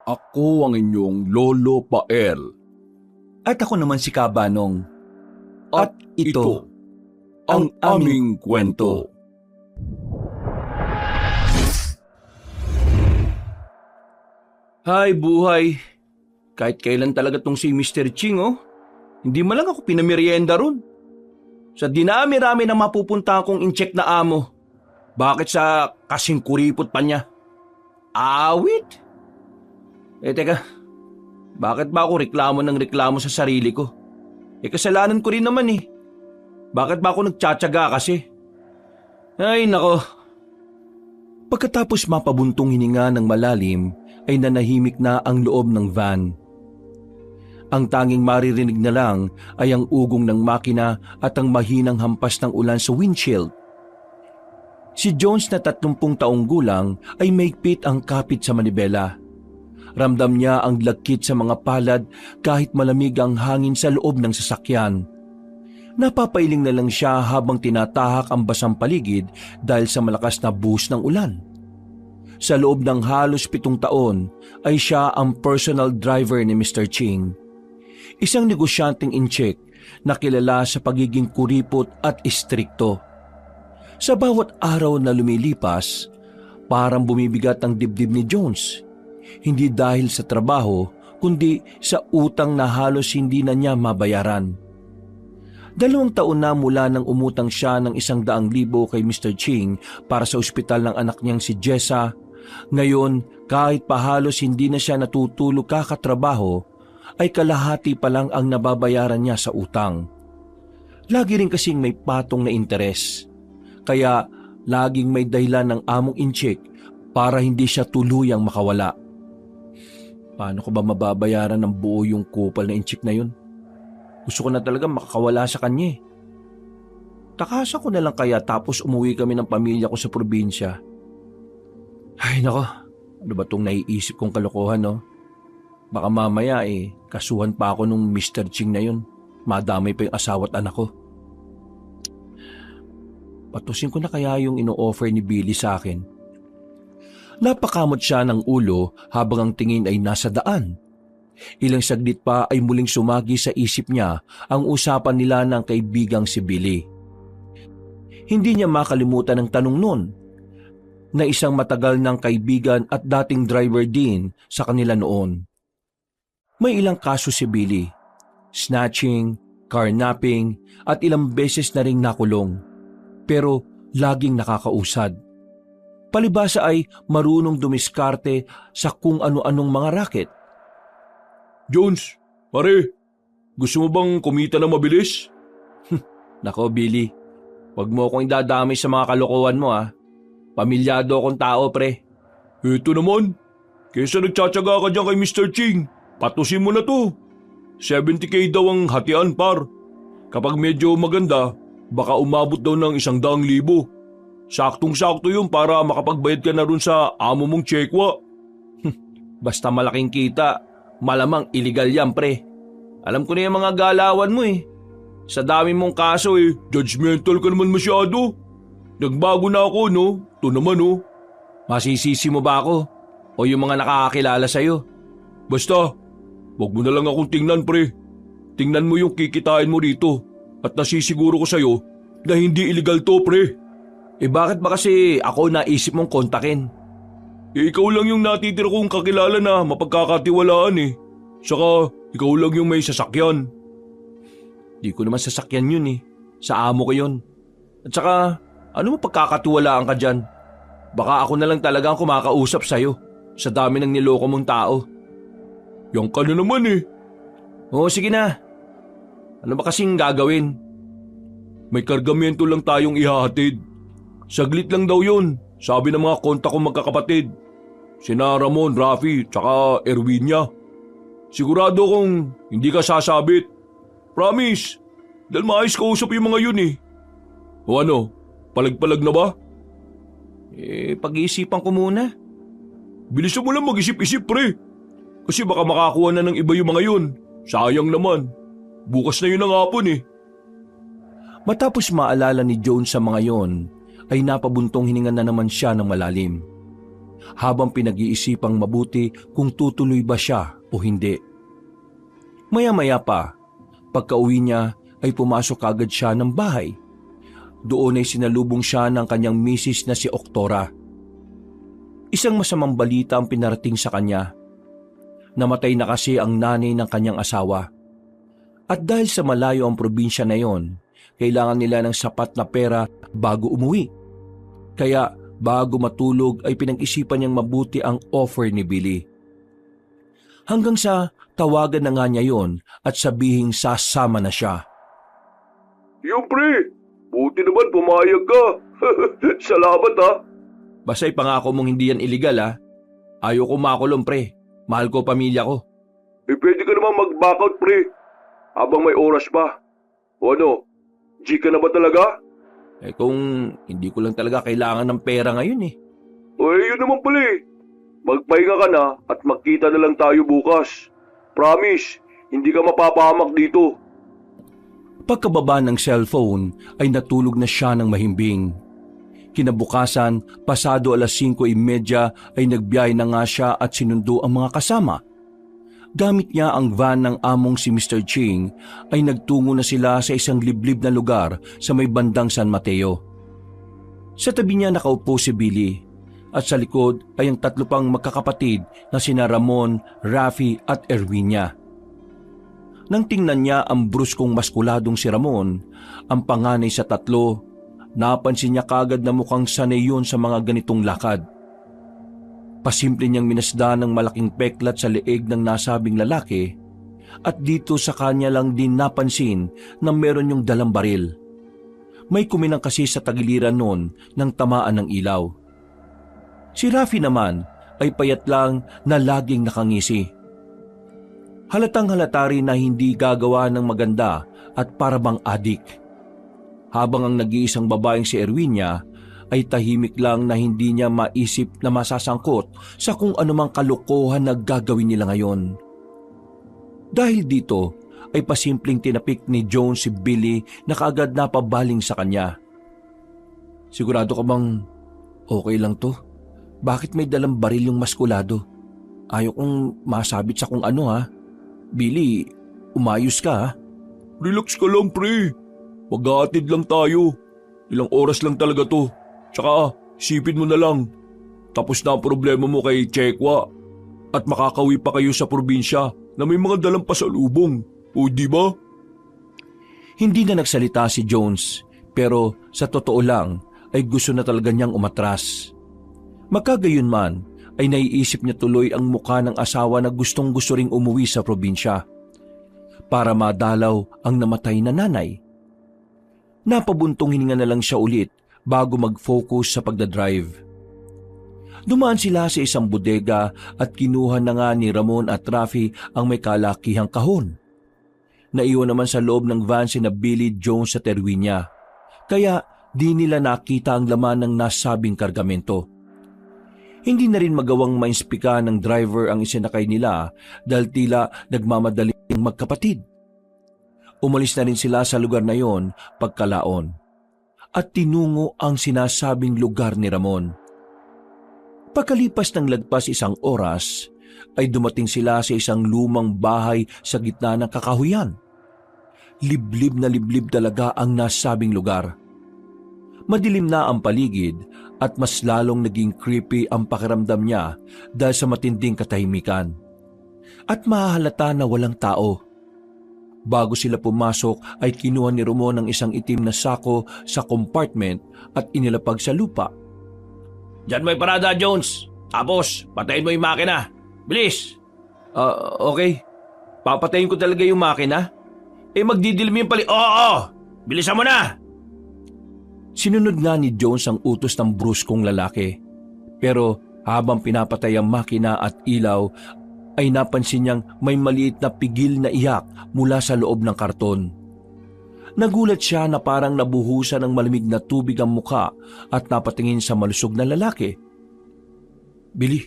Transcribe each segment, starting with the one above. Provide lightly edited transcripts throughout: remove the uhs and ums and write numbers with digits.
Ako ang inyong Lolo Pael. At ako naman si Kabanong. At ito ang aming kwento. Hay buhay. Kahit kailan talaga tong si Mr. Ching Hindi man lang ako pinamerienda ron. Sa dinami-rami na mapupunta akong in-check na amo. Bakit sa kasing kuripot pa niya? Awit? Teka. Bakit ba ako reklamo ng reklamo sa sarili ko? Kasalanan ko rin naman eh. Bakit ba ako nagtsatsaga kasi? Ay nako. Pagkatapos mapabuntong hininga ng malalim, ay nanahimik na ang loob ng van. Ang tanging maririnig na lang ay ang ugong ng makina at ang mahinang hampas ng ulan sa windshield. Si Jones na 30 taong gulang ay maigpit ang kapit sa manibela. Ramdam niya ang lagkit sa mga palad kahit malamig ang hangin sa loob ng sasakyan. Napapailing na lang siya habang tinatahak ang basang paligid dahil sa malakas na buhos ng ulan. Sa loob ng halos 7 taon ay siya ang personal driver ni Mr. Ching. Isang negosyanteng in-check na kilala sa pagiging kuripot at istrikto. Sa bawat araw na lumilipas, parang bumibigat ang dibdib ni Jones. Hindi dahil sa trabaho, kundi sa utang na halos hindi na niya mabayaran. 2 taon na mula nang umutang siya ng 100,000 kay Mr. Ching para sa ospital ng anak niyang si Jessa. Ngayon, kahit pahalos hindi na siya natutulog kakatrabaho, ay kalahati pa lang ang nababayaran niya sa utang. Lagi rin kasing may patong na interes. Kaya laging may dahilan ng among in-check para hindi siya tuluyang makawala. Paano ko ba mababayaran ng buo yung kupal na in-check na yun? Gusto ko na talaga makakawala sa kanya eh. Takasa ko na lang kaya tapos umuwi kami ng pamilya ko sa probinsya. Ay nako, ano ba itong naiisip kong kalokohan Baka mamaya kasuhan pa ako nung Mr. Ching na yun. Madamay pa yung asawa at anak ko. Patusin ko na kaya yung ino-offer ni Billy sa akin. Napakamot siya ng ulo habang ang tingin ay nasa daan. Ilang saglit pa ay muling sumagi sa isip niya ang usapan nila ng kaibigang si Billy. Hindi niya makalimutan ang tanong noon na isang matagal ng kaibigan at dating driver din sa kanila noon. May ilang kaso si Billy, snatching, carnapping at ilang beses na ring nakulong. Pero laging nakakausad. Palibhasa ay marunong dumiskarte sa kung ano-anong mga racket. Jones, pare, gusto mo bang kumita na mabilis? Nako Billy, wag mo akong idadamay sa mga kalokohan mo Pamilyado akong tao pre. Ito naman, kesa nagtsatsaga ka dyan kay Mr. Ching, patusin mo na to. 70K daw ang hatian par. Kapag medyo maganda, baka umabot daw ng 100,000. Saktong-sakto yun para makapagbayad ka na rin sa amo mong tsekwa. Basta malaking kita, malamang illegal yan pre. Alam ko na yung mga galawan mo Sa dami mong kaso judgmental ka naman masyado. Nagbago na ako Ito naman Masisisi mo ba ako? O yung mga nakakakilala sa'yo? Basta, wag mo na lang akong tingnan pre. Tingnan mo yung kikitain mo rito. At nasisiguro ko sa'yo na hindi illegal to pre. Bakit ba kasi ako naisip mong kontakin? Ikaw lang yung natitira kong kakilala na mapagkakatiwalaan Saka, ikaw lang yung may sasakyan. Di ko naman sasakyan yun Sa amo ko yun. At saka, ano mo pagkakatiwalaan ka dyan? Baka ako na lang talaga ang kumakausap sa'yo sa dami ng niloko mong tao. Yang ka na naman Oo, sige na. Ano ba kasing gagawin? May kargamento lang tayong ihahatid. Saglit lang daw yun, sabi ng mga kontak kong magkakapatid. Sina Ramon, Rafi, tsaka Erwinia. Sigurado kong hindi ka sasabit. Promise, dahil maayos kausap yung mga yun O ano, palag-palag na ba? Pag-iisipan ko muna. Bilisan mo lang mag-isip-isip pre. Kasi baka makakuha na ng iba yung mga yun. Sayang naman. Bukas na yun ang hapon Matapos maalala ni Jones sa mga yon, ay napabuntong hininga na naman siya ng malalim. habang pinag-iisipang mabuti kung tutuloy ba siya o hindi. Maya-maya pa, pagka-uwi niya ay pumasok agad siya ng bahay. Doon ay sinalubong siya ng kanyang misis na si Oktora. Isang masamang balita ang pinarating sa kanya. Namatay na kasi ang nanay ng kanyang asawa. At dahil sa malayo ang probinsya na yon, kailangan nila ng sapat na pera bago umuwi. Kaya bago matulog ay pinag-isipan niyang mabuti ang offer ni Billy. Hanggang sa tawagan na nga niya yon at sabihing sasama na siya. Yung pre, buti naman pumayag ka. Salamat ha. Basta ipangako mong hindi yan illegal ha. Ayoko makulong pre. Mahal ko pamilya ko. Pwede ka naman mag-back out pre. Habang may oras pa. O ano, G ka na ba talaga? Kung hindi ko lang talaga kailangan ng pera ngayon eh. Yun naman pala eh. Magpahinga ka na at magkita na lang tayo bukas. Promise, hindi ka mapapahamak dito. Pagkababa ng cellphone ay natulog na siya ng mahimbing. Kinabukasan, pasado 5:30 ay nagbiyahe na nga siya at sinundo ang mga kasama. Gamit niya ang van ng among si Mr. Ching ay nagtungo na sila sa isang liblib na lugar sa may bandang San Mateo. Sa tabi niya nakaupo si Billy at sa likod ay ang 3 pang magkakapatid na sina Ramon, Rafi at Erwinia. Nang tingnan niya ang bruskong maskuladong si Ramon, ang panganay sa 3, napansin niya kagad na mukhang sanay yun sa mga ganitong lakad. Pasimple niyang minasdan ng malaking peklat sa leeg ng nasabing lalaki at dito sa kanya lang din napansin na meron yung dalang baril. May kuminang kasi sa tagiliran noon ng tamaan ng ilaw. Si Rafi naman ay payat lang na laging nakangisi. Halatang halata rin na hindi gagawa ng maganda at parabang adik. Habang ang nag-iisang babaeng si Erwinia ay tahimik lang na hindi niya maisip na masasangkot sa kung anumang kalokohan na gagawin nila ngayon. Dahil dito ay pasimpleng tinapik ni Jones si Billy na kaagad napabaling sa kanya. Sigurado ka bang okay lang to? Bakit may dalang baril yung maskulado? Ayaw kong masabit sa kung ano ha. Billy, umayos ka ha. Relax ka lang pre. Mag-aatid lang tayo. Ilang oras lang talaga to. Tsaka isipin mo na lang. Tapos na ang problema mo kay Chekwa. At makakauwi pa kayo sa probinsya na may mga dalang pasalubong. O di ba? Hindi na nagsalita si Jones. Pero sa totoo lang ay gusto na talaga niyang umatras. Magkagayunman ay naiisip niya tuloy ang mukha ng asawa na gustong-gusto ring umuwi sa probinsya para madalaw ang namatay na nanay. Napabuntong hininga na lang siya ulit bago mag-focus sa pagdadrive. Dumaan sila sa isang bodega at kinuha na nga ni Ramon at Rafi ang may kalakihang kahon. Naiwan naman sa loob ng van sina Billy, Jones at Erwinia, kaya di nila nakita ang laman ng nasabing kargamento. Hindi na rin magawang mainspika ng driver ang isinakay nila dahil tila nagmamadaling magkapatid. Umalis na rin sila sa lugar na yon pagkalaon at tinungo ang sinasabing lugar ni Ramon. Pagkalipas ng lagpas 1 oras ay dumating sila sa isang lumang bahay sa gitna ng kakahuyan. Liblib na liblib talaga ang nasabing lugar. Madilim na ang paligid at mas lalong naging creepy ang pakiramdam niya dahil sa matinding katahimikan. At mahahalata na walang tao. Bago sila pumasok ay kinuha ni Ramon ng isang itim na sako sa compartment at inilapag sa lupa. Diyan may parada, Jones. Tapos, patayin mo yung makina. Bilis! Okay. Papatayin ko talaga yung makina? Magdidilim yung Oo! Bilisan mo na! Sinunod nga ni Jones ang utos ng bruskong lalaki. Pero habang pinapatay ang makina at ilaw, ay napansin niyang may maliit na pigil na iyak mula sa loob ng karton. Nagulat siya na parang nabuhusan ng malamig na tubig ang muka at napatingin sa malusog na lalaki. Billy,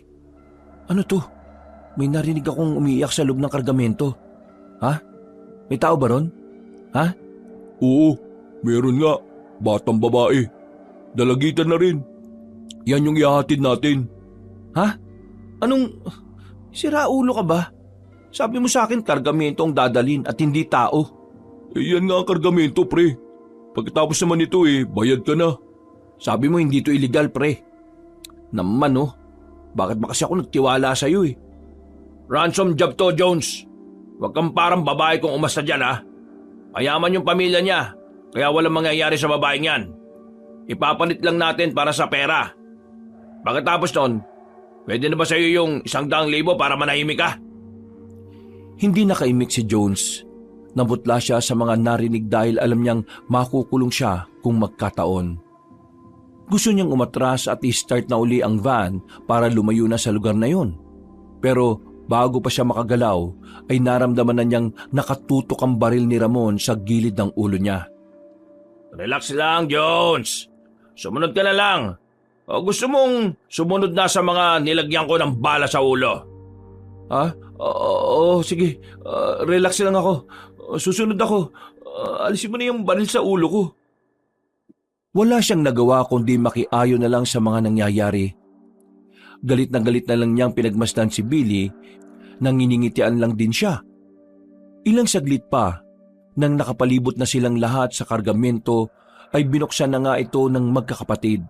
ano to? May narinig akong umiiyak sa loob ng kargamento. Ha? May tao ba ron? Ha? Oo, meron nga. Batang babae. Dalagitan na rin. Yan yung ihahatid natin. Ha? Anong... Sira ulo ka ba? Sabi mo sa akin kargamento ang dadalhin at hindi tao. Yan nga ang kargamento, pre. Pagkatapos naman ito bayad ka na. Sabi mo hindi to illegal, pre. Naman oh. Bakit ba kasi ako nagtiwala sa'yo eh? Ransom job to, Jones. Huwag kang parang babae kung umasta dyan, ha? Mayaman yung pamilya niya, kaya walang mangyayari sa babaeng yan. Ipapalit lang natin para sa pera. Pagkatapos nun, pwede na ba sa'yo yung 100,000 para manahimik ka? Hindi nakaimik si Jones. Nabutla siya sa mga narinig dahil alam niyang makukulong siya kung magkataon. Gusto niyang umatras at i-start na uli ang van para lumayo na sa lugar na yon. Pero bago pa siya makagalaw ay naramdaman na niyang nakatutok ang baril ni Ramon sa gilid ng ulo niya. Relax lang, Jones. Sumunod ka na lang. O gusto mong sumunod na sa mga nilagyan ko ng bala sa ulo? Ha? Oo, sige. Relax lang ako. Susunod ako. Alisin mo na yung baril sa ulo ko. Wala siyang nagawa kundi makiayo na lang sa mga nangyayari. Galit na lang niyang pinagmasdan si Billy, nanginingitian lang din siya. Ilang saglit pa, nang nakapalibot na silang lahat sa kargamento, ay binuksan na nga ito ng magkakapatid.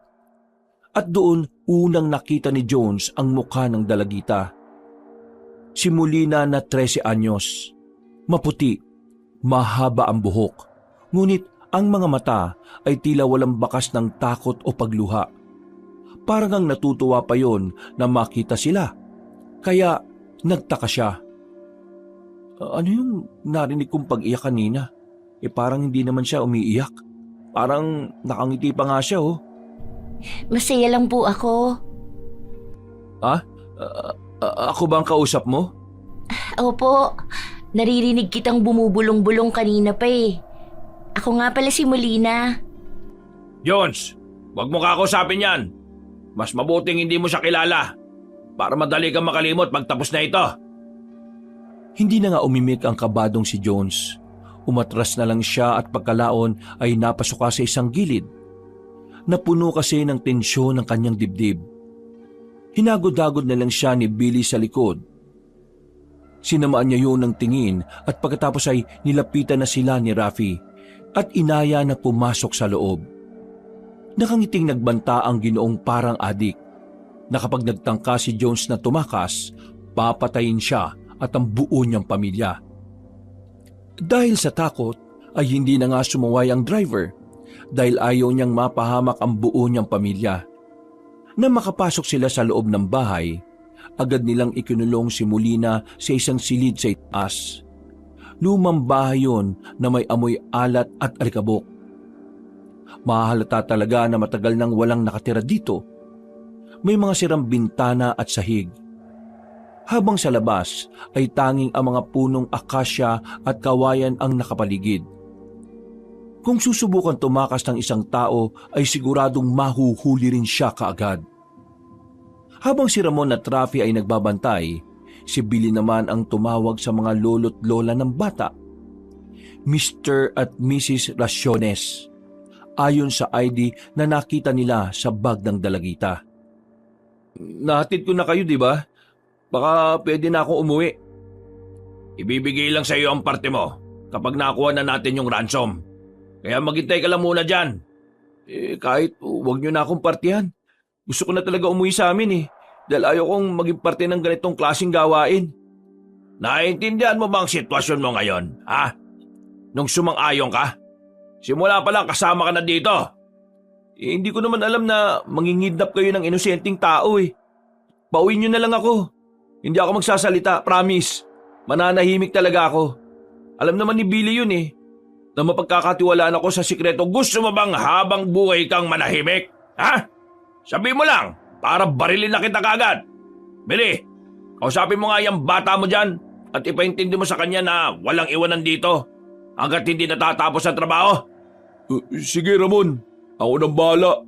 At doon unang nakita ni Jones ang mukha ng dalagita. Si Molina na 13 anyos, maputi, mahaba ang buhok, ngunit ang mga mata ay tila walang bakas ng takot o pagluha. Parang ang natutuwa pa yon na makita sila. Kaya nagtaka siya. Ano yung narinig kong pag-iyak kanina? Parang hindi naman siya umiiyak. Parang nakangiti pa nga siya oh. Masaya lang po ako. Ha? Ako ba ang kausap mo? Opo, naririnig kitang bumubulong-bulong kanina pa eh. Ako nga pala si Molina. Jones, wag mo kakausapin yan. Mas mabuting hindi mo siya kilala para madali kang makalimot pagtapos na ito. Hindi na nga umimik ang kabadong si Jones. Umatras na lang siya at pagkalaon ay napasuka sa isang gilid. Napuno kasi ng tensyon ng kanyang dibdib. Hinagod-hagod na lang siya ni Billy sa likod. Sinamaan niya yun ng tingin at pagkatapos ay nilapitan na sila ni Rafi at inaya na pumasok sa loob. Nakangiting nagbanta ang Ginoong parang adik na kapag nagtangka si Jones na tumakas, papatayin siya at ang buo niyang pamilya. Dahil sa takot ay hindi na nga sumuway ang driver dahil ayaw niyang mapahamak ang buo niyang pamilya. Nang makapasok sila sa loob ng bahay, agad nilang ikinulong si Molina sa isang silid sa itaas. Lumang bahay yun na may amoy alat at alikabok. Mahahalata talaga na matagal nang walang nakatira dito. May mga sirang bintana at sahig. Habang sa labas ay tanging ang mga punong akasya at kawayan ang nakapaligid. Kung susubukan tumakas ng isang tao ay siguradong mahuhuli rin siya kaagad. Habang si Ramon at Rafi ay nagbabantay, si Billy naman ang tumawag sa mga lolo't lola ng bata. Mr. at Mrs. Raciones, ayon sa ID na nakita nila sa bag ng dalagita. Nahatid ko na kayo, di ba? Baka pwede na akong umuwi. Ibibigay lang sa iyo ang parte mo kapag nakuha na natin yung ransom. Kaya maghintay ka lang muna dyan. Kahit huwag nyo na akong partihan. Gusto ko na talaga umuwi sa amin dahil ayaw kong maging parte ng ganitong klaseng gawain. Naiintindihan mo ba ang sitwasyon mo ngayon, ha? Nung sumang-ayon ka? Simula pa lang kasama ka na dito. Hindi ko naman alam na mangingidnap kayo ng inosenteng tao Pauwiin nyo na lang ako. Hindi ako magsasalita, promise. Mananahimik talaga ako. Alam naman ni Billy yun na mapagkakatiwalaan ako sa sikreto. Gusto mo bang habang buhay kang manahimik? Ha? Sabi mo lang, para barilin na kita kagad. Billy, kausapin mo nga yung bata mo dyan at ipaintindi mo sa kanya na walang iwanan dito hanggat hindi natatapos ang trabaho. Sige, Ramon. Ako nang bahala.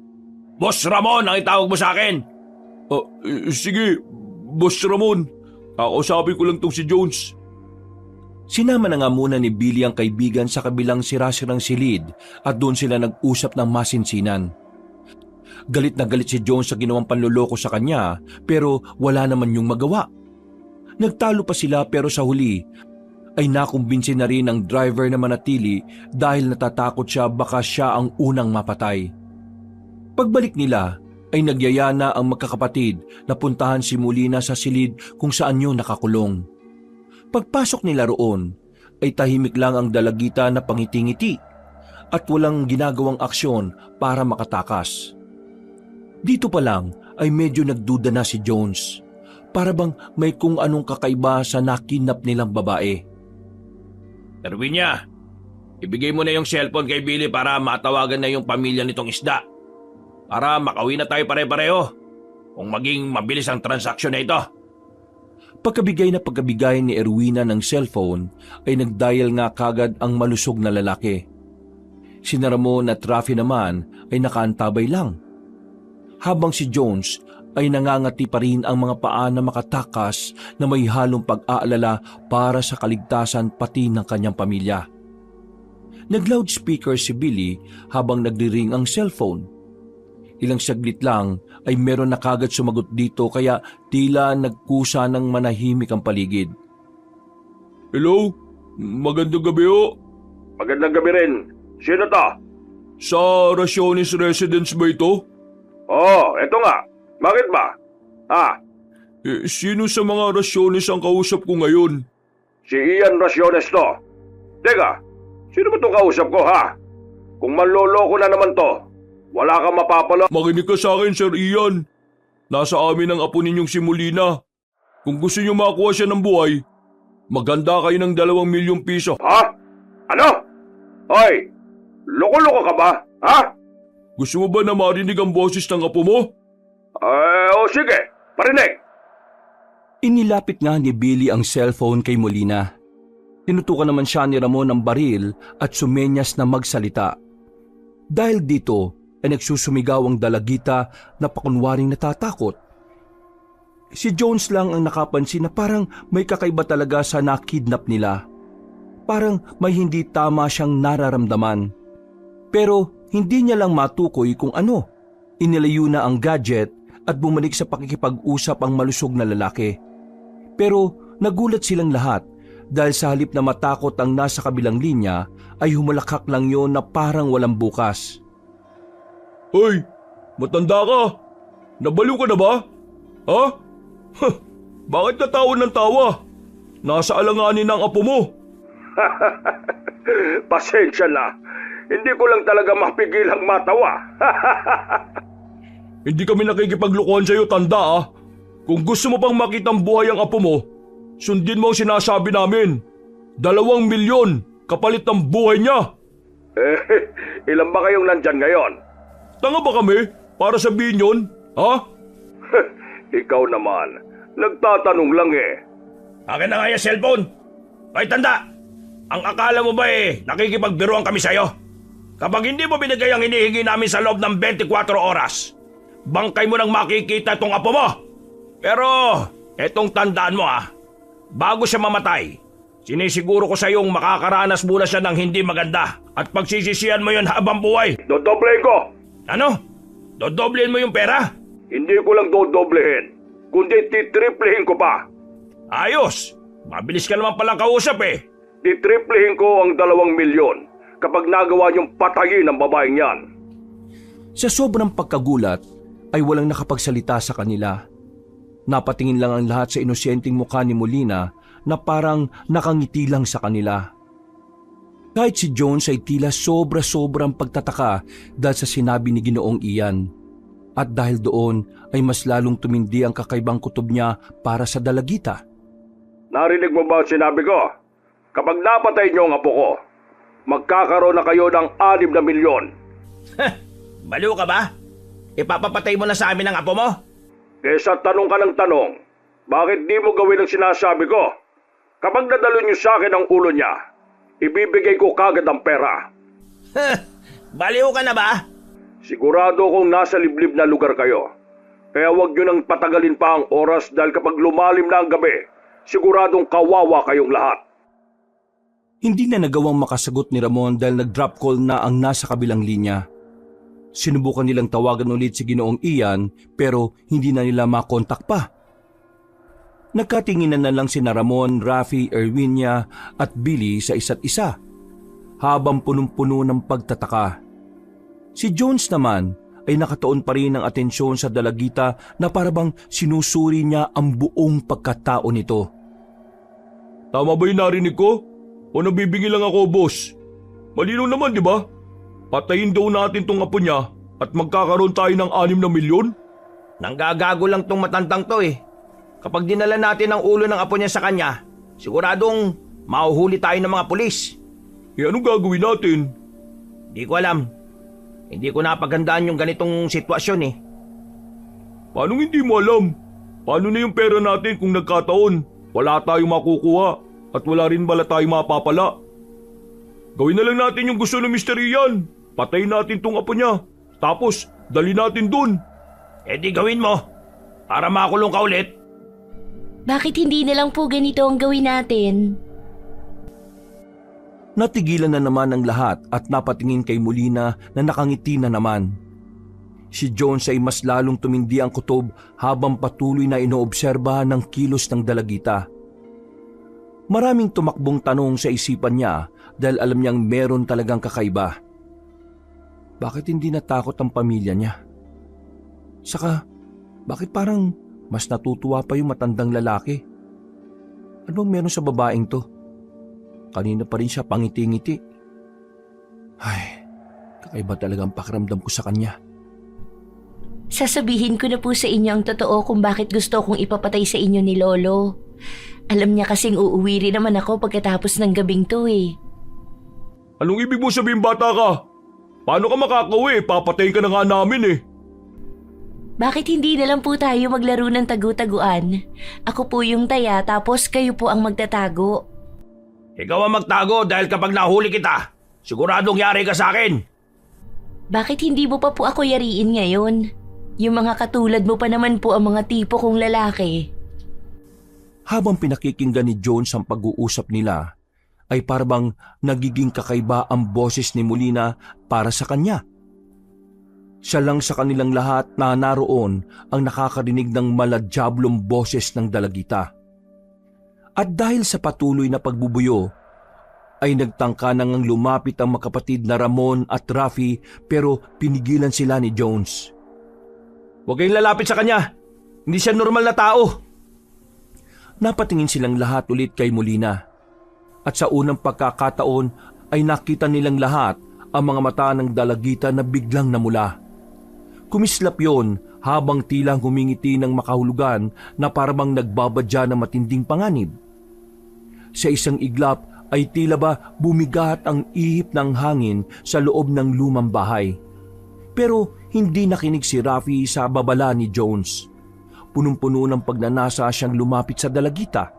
Boss Ramon ang itawag mo sa akin. Sige, Boss Ramon. Kakausapin ko lang tong si Jones. Sinama na nga muna ni Billy ang kaibigan sa kabilang sirasirang silid at doon sila nag-usap ng masinsinan. Galit na galit si Jones sa ginawang panloloko sa kanya pero wala naman yung magawa. Nagtalo pa sila pero sa huli ay nakumbinsi na rin ang driver na manatili dahil natatakot siya baka siya ang unang mapatay. Pagbalik nila ay nagyaya na ang magkakapatid na puntahan si Molina sa silid kung saan yun nakakulong. Pagpasok nila roon ay tahimik lang ang dalagita na pangiti-ngiti at walang ginagawang aksyon para makatakas. Dito pa lang ay medyo nagduda na si Jones. Para bang may kung anong kakaiba sa nakinap nilang babae. Erwinia, ibigay mo na yung cellphone kay Billy para matawagan na yung pamilya nitong isda. Para makauwi na tayo pare-pareho kung maging mabilis ang transaksyon na ito. Pagkabigay ni Erwina ng cellphone ay nagdial nga kagad ang malusog na lalaki. Si Ramon at Rafi naman ay nakaantabay lang. Habang si Jones ay nangangati pa rin ang mga paa na makatakas na may halong pag-aalala para sa kaligtasan pati ng kanyang pamilya. Nag-loudspeaker si Billy habang nagriring ang cellphone. Ilang saglit lang ay meron na kagad sumagot dito kaya tila nagkusa ng manahimik ang paligid. Hello? Magandang gabi ho. Magandang gabi rin. Sino to? Sa Raciones Residence ba ito? Oo, eto nga. Bakit ba? Sino sa mga Raciones ang kausap ko ngayon? Si Ian Raciones to. Teka, sino ba itong kausap ko ha? Kung manloloko na naman to, wala kang mapapala. Makinig ka sa akin, Sir Ian. Nasa amin ang apo ninyong si Molina. Kung gusto niyo makuha siya ng buhay, maghanda kayo ng 2 milyong piso. Ha? Ano? Hoy, loko-loko ka ba? Ha? Gusto mo ba na marinig ang boses ng apo mo? Sige, parinig. Inilapit nga ni Billy ang cellphone kay Molina. Tinutukan naman siya ni Ramon ng baril at sumenyas na magsalita. Dahil dito ay nagsusumigaw ang dalagita na pakunwaring natatakot. Si Jones lang ang nakapansin na parang may kakaiba talaga sa nakidnap nila. Parang may hindi tama siyang nararamdaman. Pero hindi niya lang matukoy kung ano. Inilayo na ang gadget at bumalik sa pakikipag-usap ang malusog na lalaki. Pero nagulat silang lahat dahil sa halip na matakot ang nasa kabilang linya ay humalakhak lang yon na parang walang bukas. Hoy, matanda ka. Nabaliw ka na ba? Ha? Bakit natawa ng tawa? Nasa alanganin ng apo mo. Pasensya na. Hindi ko lang talaga mapigilang matawa. Hindi kami nakikipaglukuhan sa'yo, tanda. Kung gusto mo pang makita ang buhay ang apo mo, sundin mo ang sinasabi namin. 2 milyon kapalit ng buhay niya. Ilan ba kayong nandyan ngayon? Tanga ba kami para sabihin yun? Ha? Ikaw naman, nagtatanong lang eh. Akin na nga yung cellphone. Ay tanda, ang akala mo ba nakikipagbiruan kami sa'yo? Kapag hindi mo binigay ang hinihingi namin sa loob ng 24 oras, bangkay mo nang makikita itong apo mo. Pero, etong tandaan mo bago siya mamatay, sinisiguro ko sa iyong makakaranas muna siya ng hindi maganda at pagsisisihan mo yun habang buhay. Dodoblehin ko. Ano? Dodoblehin mo yung pera? Hindi ko lang dodoblehin, kundi titriplehin ko pa. Ayos! Mabilis ka naman palang kausap Titriplehin ko ang 2 milyon kapag nagawa niyong patayin ang babaeng yan. Sa sobrang pagkagulat ay walang nakapagsalita sa kanila. Napatingin lang ang lahat sa inosenteng mukha ni Molina na parang nakangiti lang sa kanila. Kahit si Jones ay tila sobra-sobrang pagtataka dahil sa sinabi ni Ginoong Ian. At dahil doon ay mas lalong tumindi ang kakaibang kutob niya para sa dalagita. Narinig mo ba ang sinabi ko? Kapag napatay niyo ang apo ko, magkakaroon na kayo ng 6 na milyon. Baliw ka ba? Ipapapatay mo na sa amin ang apo mo? Kesa tanong ka ng tanong, bakit di mo gawin ang sinasabi ko? Kapag nadalo niyo sa akin ang ulo niya, ibibigay ko kagad ang pera. Baliw ka na ba? Sigurado kong nasa liblib na lugar kayo. Kaya huwag niyo nang patagalin pa ang oras dahil kapag lumalim na ang gabi, siguradong kawawa kayong lahat. Hindi na nagawang makasagot ni Ramon dahil nag-drop call na ang nasa kabilang linya. Sinubukan nilang tawagan ulit si Ginoong Ian pero hindi na nila makontak pa. Nagkatinginan na lang sina Ramon, Rafi, Erwinia at Billy sa isa't isa habang punong-puno ng pagtataka. Si Jones naman ay nakatuon pa rin ang atensyon sa dalagita na parabang sinusuri niya ang buong pagkatao nito. Tama ba yung narinig ko? O nabibingi lang ako, boss? Malinaw naman, di ba? Patayin daw natin tong apo niya at magkakaroon tayo ng 6 na milyon? Nanggagago lang tong matandang to eh. Kapag dinala natin ang ulo ng apo niya sa kanya, siguradong mahuhuli tayo ng mga pulis. Eh anong gagawin natin? Di ko alam. Hindi ko napaghandaan yung ganitong sitwasyon eh. Paano hindi mo alam? Paano na yung pera natin kung nagkataon? Wala tayong makukuha at wala rin bala tayong mapapala. Gawin na lang natin yung gusto ng Mr. Ian. Patayin natin tong apo niya. Tapos, dali natin dun. Eh di gawin mo. Para makulong ka ulit. Bakit hindi na lang po ganito ang gawin natin? Natigilan na naman ang lahat at napatingin kay Molina na nakangiti na naman. Si Jones ay mas lalong tumindi ang kutob habang patuloy na inoobserba ng kilos ng dalagita. Maraming tumakbong tanong sa isipan niya dahil alam niyang meron talagang kakaiba. Bakit hindi natakot ang pamilya niya? Saka, bakit parang mas natutuwa pa yung matandang lalaki? Anong meron sa babaeng to? Kanina pa rin siya pangiti-ngiti. Ay, kakaiba talagang pakiramdam ko sa kanya. Sasabihin ko na po sa inyo ang totoo kung bakit gusto kong ipapatay sa inyo ni Lolo. Alam niya kasing uuwi rin naman ako pagkatapos ng gabing to eh. Anong ibig mo sabihin, bata ka? Paano ka makakauwi? Papatayin ka na nga namin eh. Bakit hindi na lang po tayo maglaro ng tagu-taguan? Ako po yung taya tapos kayo po ang magtatago. Ikaw ang magtago dahil kapag nahuli kita, siguradong yari ka sa akin. Bakit hindi mo pa po ako yariin ngayon? Yung mga katulad mo pa naman po ang mga tipo kong lalaki. Habang pinakikinggan ni Jones ang pag-uusap nila, ay parang nagiging kakaiba ang boses ni Molina para sa kanya. Siya lang sa kanilang lahat na naroon ang nakakarinig ng maladyablong boses ng dalagita. At dahil sa patuloy na pagbubuyo, ay nagtangka nang lumapit ang makapatid na Ramon at Rafi pero pinigilan sila ni Jones. Huwag kayong lalapit sa kanya. Hindi siya normal na tao. Napatingin silang lahat ulit kay Molina. At sa unang pagkakataon ay nakita nilang lahat ang mga mata ng dalagita na biglang namula. Kumislap yon habang tila humingiti ng makahulugan na parang nagbabadya ng matinding panganib. Sa isang iglap ay tila ba bumigat ang ihip ng hangin sa loob ng lumang bahay. Pero hindi nakinig si Rafi sa babala ni Jones. Punong-puno ng pagnanasa siyang lumapit sa dalagita.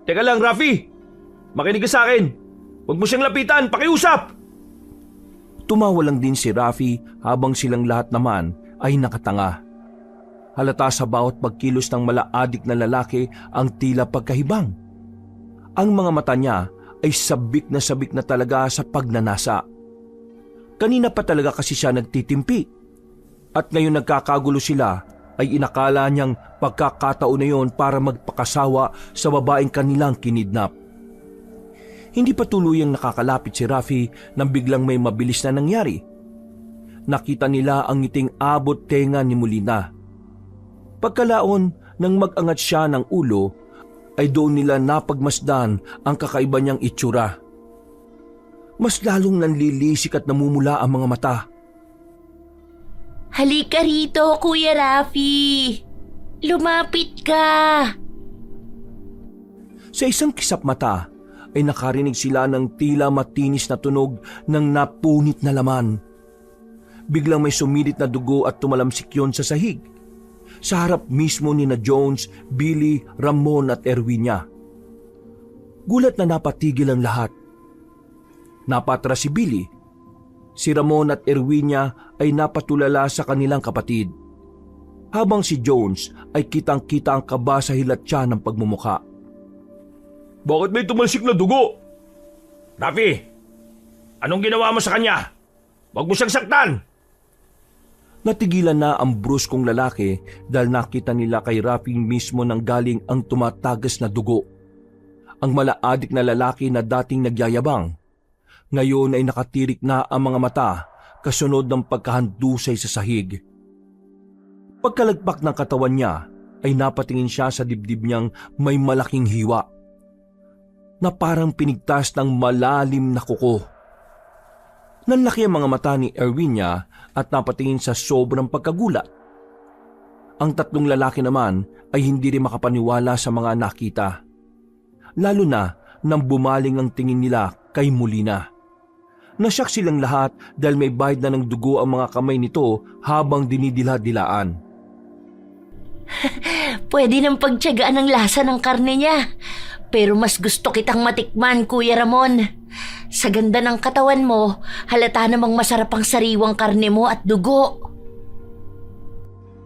Teka lang, Rafi. Makinig ka sa akin. Huwag mo siyang lapitan. Pakiusap! Tumawa lang din si Rafi habang silang lahat naman ay nakatanga. Halata sa bawat pagkilos ng malaadik na lalaki ang tila pagkahibang. Ang mga mata niya ay sabik na talaga sa pagnanasa. Kanina pa talaga kasi siya nagtitimpi. At ngayon nagkakagulo sila ay inakala niyang pagkakataon na yon para magpakasawa sa babaeng kanilang kinidnap. Hindi pa tuluyang nakakalapit si Rafi nang biglang may mabilis na nangyari. Nakita nila ang ngiting abot tenga ni Molina. Pagkalaon nang mag-angat siya ng ulo, ay doon nila napagmasdan ang kakaiba niyang itsura. Mas lalong nanlilisik at namumula ang mga mata. Halika rito, Kuya Rafi! Lumapit ka! Sa isang kisap mata ay nakarinig sila ng tila matinis na tunog ng napunit na laman. Biglang may sumilit na dugo at tumalamsik yon sa sahig. Sa harap mismo ni na Jones, Billy, Ramon at Erwinia. Gulat na napatigil ang lahat. Napatras si Billy. Si Ramon at Erwinia ay napatulala sa kanilang kapatid. Habang si Jones ay kitang-kita ang kaba sa hilatya ng pagmumukha. Bakit may tumalsik na dugo? Rafi, anong ginawa mo sa kanya? Huwag mo siyang saktan. Natigilan na ang bruskong lalaki dahil nakita nila kay Rafi mismo nang galing ang tumatagas na dugo. Ang malaadik na lalaki na dating nagyayabang, ngayon ay nakatirik na ang mga mata kasunod ng pagkahandusay sa sahig. Pagkalagpak ng katawan niya ay napatingin siya sa dibdib niyang may malaking hiwa na parang pinigtas ng malalim na kuko. Nanlaki ang mga mata ni Erwinia at napatingin sa sobrang pagkagulat. Ang tatlong lalaki naman ay hindi rin makapaniwala sa mga nakita. Lalo na nang bumaling ang tingin nila kay Molina. Nasyak silang lahat dahil may bahid na ng dugo ang mga kamay nito habang dinidila-dilaan. Pwede nang pagtiyagaan ang lasa ng karne niya. Pero mas gusto kitang matikman, Kuya Ramon. Sa ganda ng katawan mo, halata namang masarap ang sariwang karne mo at dugo.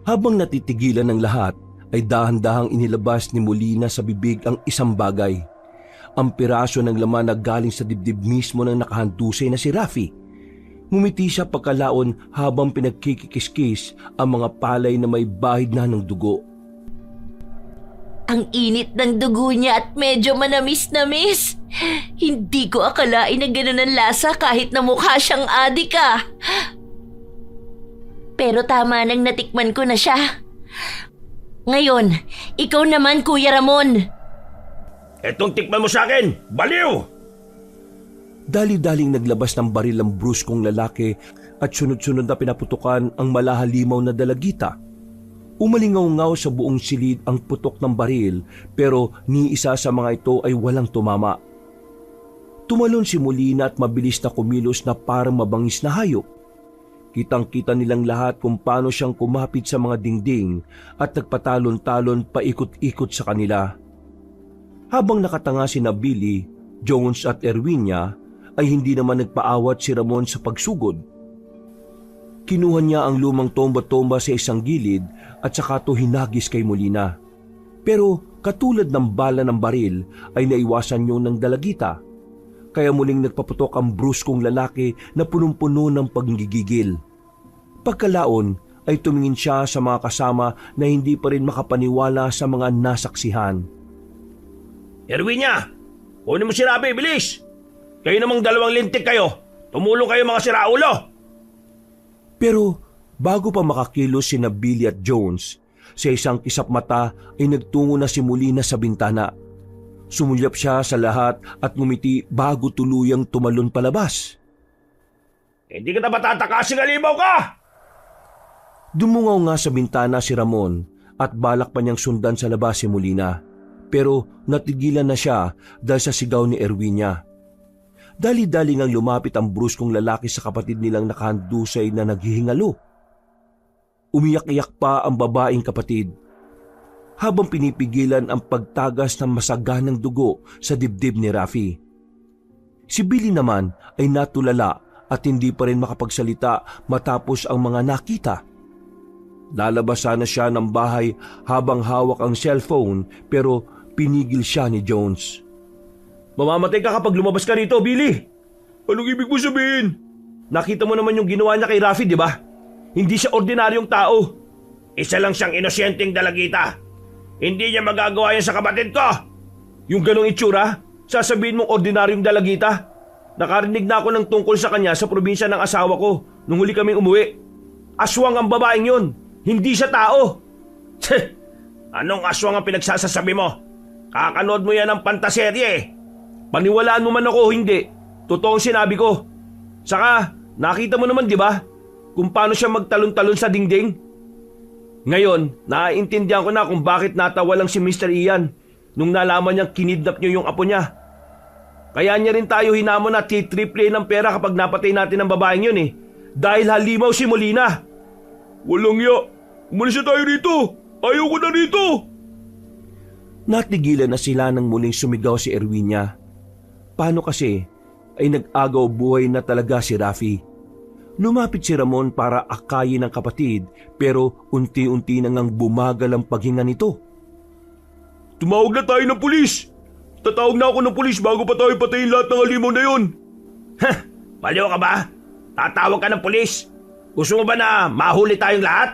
Habang natitigilan ng lahat, ay dahan-dahang inilabas ni Molina sa bibig ang isang bagay. Ang piraso ng laman na galing sa dibdib mismo ng nakahandusay na si Rafi. Ngumiti siya pagkalaon habang pinagkikikiskis ang mga palay na may bahid na ng dugo. Ang init ng dugo niya at medyo manamis-namis. Hindi ko akalain na ganun ang lasa kahit na mukha siyang adik ah. Pero tama nang natikman ko na siya. Ngayon, ikaw naman, Kuya Ramon. Etong tikman mo sa akin, baliw! Dali-daling naglabas ng baril ang bruskong lalaki at sunod-sunod na pinaputukan ang malahalimaw na dalagita. Umalingaw-ngaw sa buong silid ang putok ng baril pero ni isa sa mga ito ay walang tumama. Tumalon si Molina at mabilis na kumilos na parang mabangis na hayop. Kitang-kita nilang lahat kung paano siyang kumapit sa mga dingding at nagpatalon-talon paikot-ikot sa kanila. Habang nakatanga si Billy, Jones at Erwinia ay hindi naman nagpaawat si Ramon sa pagsugod. Kinuha niya ang lumang tomba-tomba sa isang gilid at saka to hinagis kay Molina. Pero katulad ng bala ng baril ay naiwasan niyo ng dalagita. Kaya muling nagpaputok ang bruskong lalaki na punong-puno ng paggigigil. Pagkalaon ay tumingin siya sa mga kasama na hindi pa rin makapaniwala sa mga nasaksihan. Erwinia, kunin mo si Rafi, bilis! Kayo namang dalawang lintik kayo. Tumulong kayo mga siraulo! Pero bago pa makakilos si Billy at Jones, sa isang kisap mata ay nagtungo na si Molina sa bintana. Sumulyap siya sa lahat at ngumiti bago tuluyang tumalon palabas. Hindi kita matatakasing alimaw ka! Dumungaw nga sa bintana si Ramon at balak pa niyang sundan sa labas si Molina. Pero natigilan na siya dahil sa sigaw ni Erwinia. Dali-dali ngang lumapit ang bruskong lalaki sa kapatid nilang nakahandusay na naghihingalo. Umiyak-iyak pa ang babaeng kapatid habang pinipigilan ang pagtagas ng masaganang dugo sa dibdib ni Rafi. Si Billy naman ay natulala at hindi pa rin makapagsalita matapos ang mga nakita. Lalabas sana siya ng bahay habang hawak ang cellphone pero pinigil siya ni Jones. Mamamatay ka kapag lumabas ka rito, Billy! Anong ibig mo sabihin? Nakita mo naman yung ginawa niya kay Rafi, di ba? Hindi siya ordinaryong tao. Isa lang siyang inosyenteng dalagita. Hindi niya magagawa yan sa kapatid ko. Yung ganong itsura, sasabihin mong ordinaryong dalagita? Nakarinig na ako ng tungkol sa kanya sa probinsya ng asawa ko nung huli kaming umuwi. Aswang ang babaeng yun, hindi siya tao. Anong aswang ang pinagsasasabi mo? Kakanood mo yan ng pantaserye eh. Paniwalaan mo man ako o hindi, totoong sinabi ko. Saka, nakita mo naman di ba kung paano siya magtalon-talon sa dingding? Ngayon, naiintindihan ko na kung bakit natawa lang si Mr. Ian nung nalaman niyang kinidnap niyo yung apo niya. Kaya niya rin tayo hinamon na triple ng pera kapag napatay natin ang babaeng yun eh. Dahil halimaw si Molina. Walang ya. Umalis na tayo rito. Ayaw ko na rito. Natigilan na sila nang muling sumigaw si Erwinia. Paano kasi ay nag-agaw buhay na talaga si Rafi. Lumapit si Ramon para akayin ang kapatid pero unti-unti na ngang bumagal ang paghinga nito. Tumawag na tayo ng pulis. Tatawag na ako ng pulis bago pa tayo patayin lahat ng halimaw na yun. Baliw ka ba? Tatawag ka ng pulis? Gusto mo ba na mahuli tayong lahat?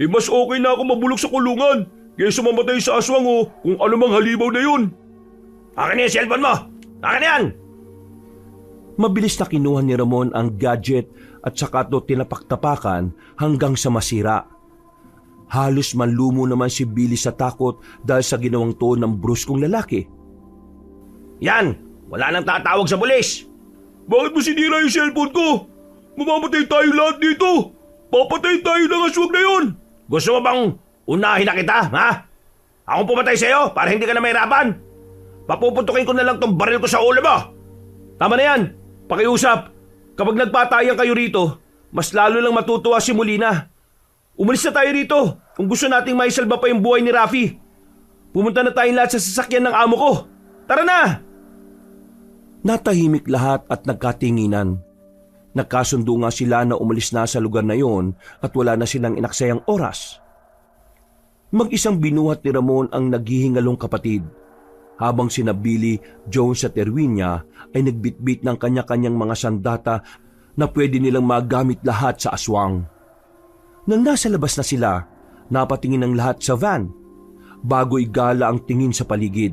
Mas okay na ako mabulok sa kulungan kaysa mamatay sa aswang o kung anumang halimaw na yun. Akin na yung cellphone mo! Akin na yan! Mabilis na kinuha ni Ramon ang gadget at saka ito tinapak-tapakan hanggang sa masira. Halos manlumo naman si Billy sa takot dahil sa ginawang to ng bruskong lalaki. Yan! Wala nang tatawag sa pulis! Bakit mo sinira yung cellphone ko? Mamamatay tayo lahat dito. Papatay tayo ng aswang na yun. Gusto mo bang unahin na kita, ha? Akong pumatay sa'yo para hindi ka na mahirapan. Papuputukin ko na lang tong baril ko sa ulo mo. Tama na yan. Pakiusap. Kapag nagpatayan kayo rito, mas lalo lang matutuwa si Molina. Umalis na tayo rito kung gusto nating maisalba pa yung buhay ni Rafi. Pumunta na tayong lahat sa sasakyan ng amo ko. Tara na! Natahimik lahat at nagkatinginan. Nagkasundo nga sila na umalis na sa lugar na yon at wala na silang inaksayang oras. Mag-isang binuhat ni Ramon ang naghihingalong kapatid, habang sina Billy, Jones at Erwinia ay nagbitbit ng kanya-kanyang mga sandata na pwede nilang magamit lahat sa aswang. Nang nasa labas na sila, napatingin ang lahat sa van, bago igala ang tingin sa paligid.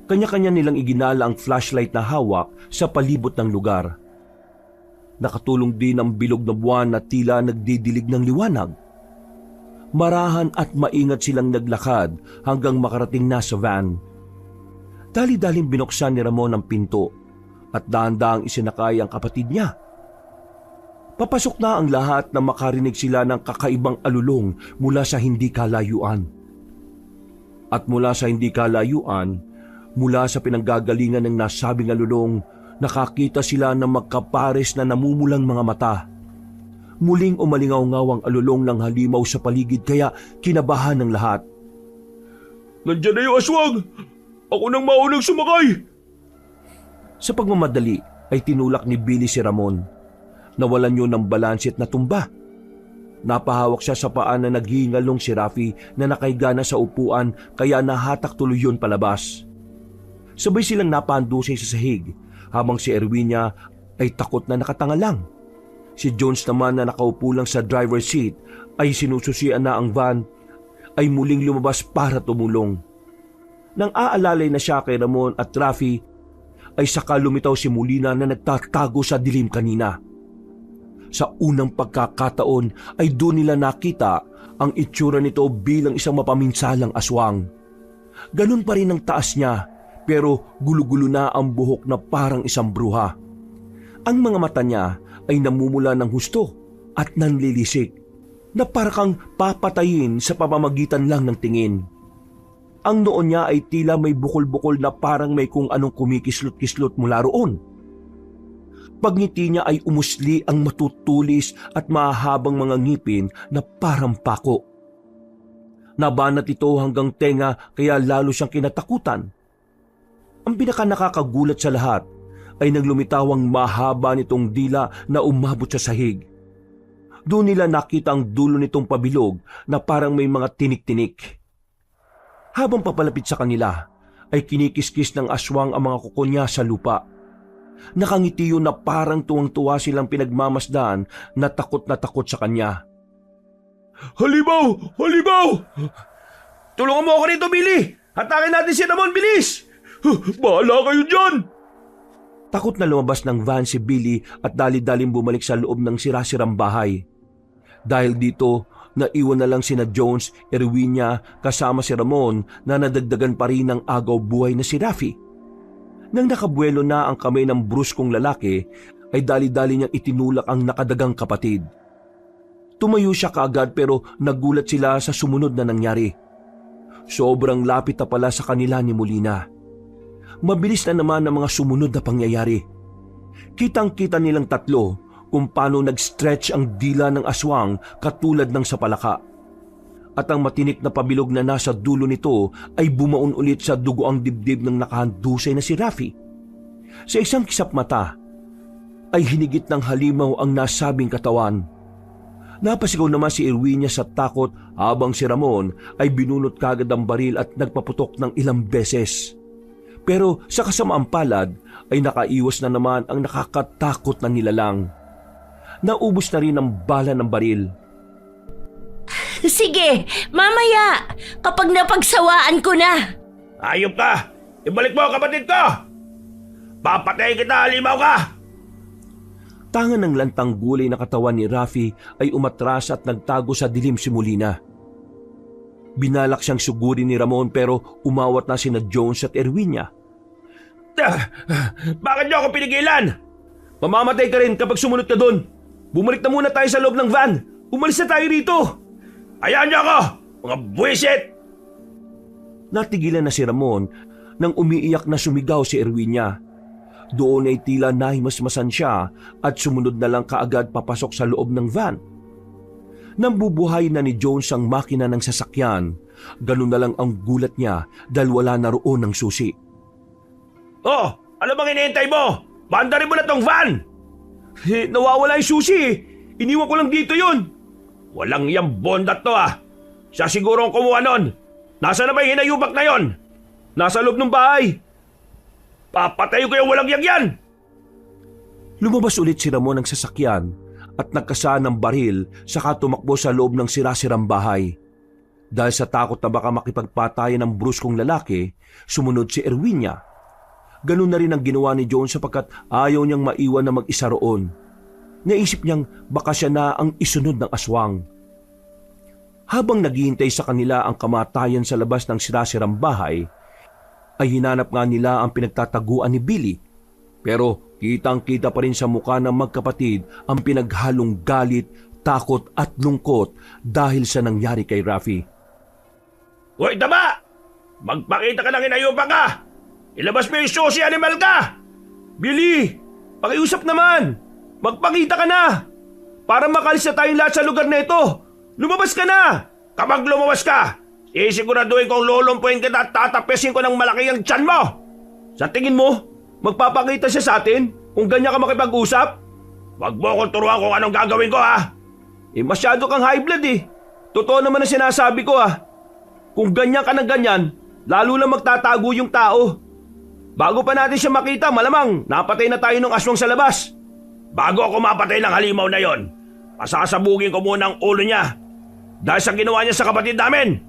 Kanya-kanya nilang iginala ang flashlight na hawak sa palibot ng lugar. Nakatulong din ang bilog na buwan na tila nagdidilig ng liwanag. Marahan at maingat silang naglakad hanggang makarating na sa van. Dali-daling binuksan ni Ramon ang pinto at dahan-dahang isinakay ang kapatid niya. Papasok na ang lahat na makarinig sila ng kakaibang alulong mula sa hindi kalayuan. At mula sa hindi kalayuan, mula sa pinanggagalingan ng nasabing alulong, nakakita sila ng magkapares na namumulang mga mata. Muling umalingaw-ngaw ang alulong ng halimaw sa paligid kaya kinabahan ng lahat. Nandiyan na yung aswang! Ako nang maunang sumakay! Sa pagmamadali ay tinulak ni Billy si Ramon. Nawalan yun ng balanse at natumba. Napahawak siya sa paa na naghihingalong si Rafi na nakahiga na sa upuan kaya nahatak tuloy yun palabas. Sabay silang napandusay sa sahig habang si Erwinia ay takot na nakatanga lang. Si Jones naman na nakaupo lang sa driver's seat ay sinususian na ang van ay muling lumabas para tumulong. Nang aalalay na siya kay Ramon at Rafi ay saka lumitaw si Molina na nagtatago sa dilim kanina. Sa unang pagkakataon ay doon nila nakita ang itsura nito bilang isang mapaminsalang aswang. Ganun pa rin ang taas niya pero gulo-gulo na ang buhok na parang isang bruha. Ang mga mata niya ay namumula ng husto at nanlilisik na parang papatayin sa pamamagitan lang ng tingin. Ang noon niya ay tila may bukol-bukol na parang may kung anong kumikislot-kislot mula roon. Pagngiti niya ay umusli ang matutulis at mahabang mga ngipin na parang pako. Nabanat ito hanggang tenga kaya lalo siyang kinatakutan. Ang pinaka nakakagulat sa lahat ay nang lumitaw ang mahaba nitong dila na umabot sa sahig. Doon nila nakita ang dulo nitong pabilog na parang may mga tinik-tinik. Habang papalapit sa kanila ay kinikiskis ng aswang ang mga kuko niya sa lupa. Nakangiti yun na parang tuwang-tuwa silang pinagmamasdan na takot sa kanya. Halimaw! Halimaw! Tulungan mo ako rito, Billy! Hatakin natin si Ramon, bilis! Bahala kayo dyan! Takot na lumabas ng van si Billy at dali-daling bumalik sa loob ng sirasirang bahay. Dahil dito, naiwan na lang sina Jones, Erwinia kasama si Ramon na nadagdagan pa rin ng agaw buhay na si Rafi. Nang nakabuelo na ang kamay ng bruskong lalaki, ay dali-dali niyang itinulak ang nakadagang kapatid. Tumayo siya kaagad pero nagulat sila sa sumunod na nangyari. Sobrang lapit na pala sa kanila ni Molina. Mabilis na naman ang mga sumunod na pangyayari. Kitang-kita nilang tatlo kung paano nag-stretch ang dila ng aswang katulad ng sa palaka. At ang matinik na pabilog na nasa dulo nito ay bumaon ulit sa dugo ang dibdib ng nakahandusay na si Rafi. Sa isang kisap mata ay hinigit ng halimaw ang nasabing katawan. Napasigaw naman si Erwinia sa takot habang si Ramon ay binunot kagad ang baril at nagpaputok ng ilang beses. Pero sa kasamaang palad ay nakaiwas na naman ang nakakatakot na nilalang. naubos na rin ang bala ng baril. Sige, mamaya, kapag napagsawaan ko na. Ayop ka! Ibalik mo ang kapatid ko! Papatayin kita, halimaw ka! Tangan ng lantang gulay na katawan ni Rafi ay umatras at nagtago sa dilim si Molina. Binalak siyang sugurin ni Ramon pero umawat na sina Jones at Erwinia. Bakit niyo ako pinigilan? Mamamatay ka rin kapag sumunod ka doon. Bumalik na muna tayo sa loob ng van. Umalis na tayo rito. Hayaan niyo ako! Mga buwisit! Natigilan na si Ramon nang umiiyak na sumigaw si Erwinia. Doon ay tila nahimasmasan siya at sumunod na lang kaagad papasok sa loob ng van. Nambubuhay na ni Jones ang makina ng sasakyan. Ganun na lang ang gulat niya dahil wala na roon ng susi. Oh, ano bang hinihintay mo? Bandarin mo na tong van! Nawawala yung susi eh. Iniwan ko lang dito yun. Walang iyang bondat to ah. Siya siguro ang kumuha nun. Nasaan na ba yung hinayubak na yon? Nasa loob ng bahay. Papatayo ko yung walang yan! Lumabas ulit si Ramon ng sasakyan at nagkasaan ng baril saka tumakbo sa loob ng sirasirang bahay. Dahil sa takot na baka makipagpatayan ng bruskong lalaki, sumunod si Erwinia. Ganun na rin ang ginawa ni Jones sapagkat ayaw niyang maiwan na mag-isa roon. Naisip niyang baka siya na ang isunod ng aswang. Habang naghihintay sa kanila ang kamatayan sa labas ng sirasirang bahay, ay hinanap nga nila ang pinagtataguan ni Billy. Pero kitang-kita pa rin sa mukha ng magkapatid ang pinaghalong galit, takot at lungkot dahil sa nangyari kay Rafi. Hoy, tama! Magpakita ka ng hinayubak ka! Ilabas mo yung susi, animal ka! Billy, pakiusap naman. Magpakita ka na. Para makalis na tayong lahat sa lugar na ito. Lumabas ka na. Kapag lumawas ka, isiguraduhin kong lulumpuin kita at tatapesin ko ng malaki ang tiyan mo! Sa tingin mo, magpapakita siya sa atin kung ganyan ka makipag-usap? Wag mo akong turuan kung anong gagawin ko ha! Masyado kang high blood eh. Totoo naman ang sinasabi ko ah. Kung ganyan ka ng ganyan, lalo lang magtatago yung tao. Bago pa natin siya makita, malamang napatay na tayo ng aswang sa labas. Bago ako mapatay ng halimaw na yon, pasasabugin ko muna ang ulo niya. Dahil sa ginawa niya sa kapatid namin.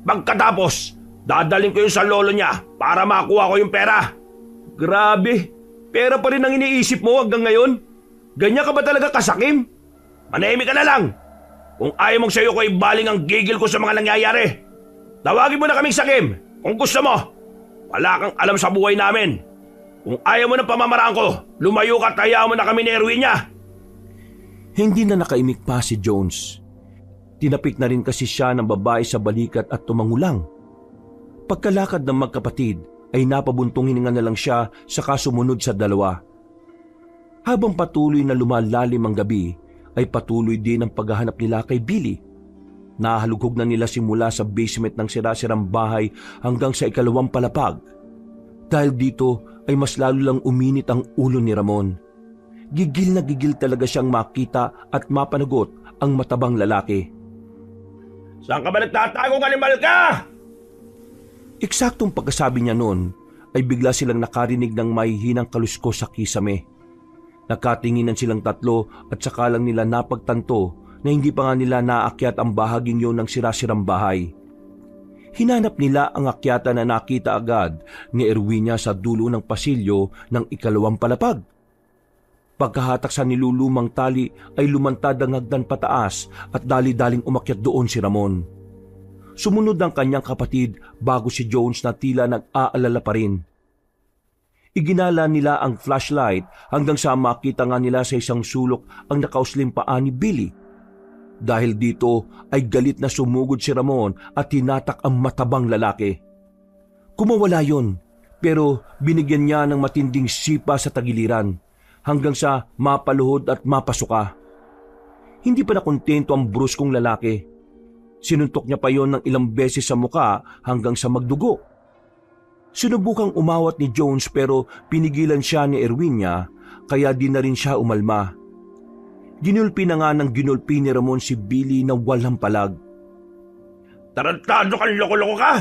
Pagkatapos, dadaling ko yun sa lolo niya para makuha ko yung pera. Grabe, pera pa rin ang iniisip mo hanggang ngayon? Ganyan ka ba talaga kasakim? Manahimik ka na lang. Kung ayaw mong sayo ko ibaling ang gigil ko sa mga nangyayari. Tawagin mo na kaming sakim kung gusto mo. Wala kang alam sa buhay namin. Kung ayaw mo ng pamamaraan ko, lumayo ka at hayaan mo na kami ni Erwinia. Hindi na nakaimik pa si Jones. Tinapik na rin kasi siya ng babae sa balikat at tumangulang. Pagkalakad ng magkapatid ay napabuntong hininga na lang siya saka sumunod sa dalawa. Habang patuloy na lumalalim ang gabi, ay patuloy din ang paghahanap nila kay Billy. Nahalughog na nila simula sa basement ng sirasirang bahay hanggang sa ikalawang palapag. Dahil dito ay mas lalo lang uminit ang ulo ni Ramon. Gigil na gigil talaga siyang makita at mapanagot ang matabang lalaki. Saan ka ba nagtatagong animal ka? Eksaktong pagkasabi niya noon ay bigla silang nakarinig ng mahihinang kaluskos sa kisame. Nakatinginan silang tatlo at saka lang nila napagtanto na hindi pa nga nila naakyat ang bahaging yun ng sirasirang bahay. Hinanap nila ang akyata na nakita agad ni Erwinia sa dulo ng pasilyo ng ikalawang palapag. Pagkahatak sa nilulumang tali ay lumantad ang hagdan pataas at dali-daling umakyat doon si Ramon. Sumunod ang kanyang kapatid bago si Jones na tila nag-aalala pa rin. Iginala nila ang flashlight hanggang sa makita nga nila sa isang sulok ang nakauslim paa ni Billy. Dahil dito ay galit na sumugod si Ramon at tinatak ang matabang lalaki. Kumawala yon, pero binigyan niya ng matinding sipa sa tagiliran hanggang sa mapaluhod at mapasuka. Hindi pa nakontento ang bruskong lalaki. Sinuntok niya pa yon ng ilang beses sa muka hanggang sa magdugo. Sinubukang umawat ni Jones pero pinigilan siya ni Erwinia kaya di na rin siya umalma. Ginulpi na nga ng ginulpi ni Ramon si Billy na walang palag. Tarantado kang loko-loko ka!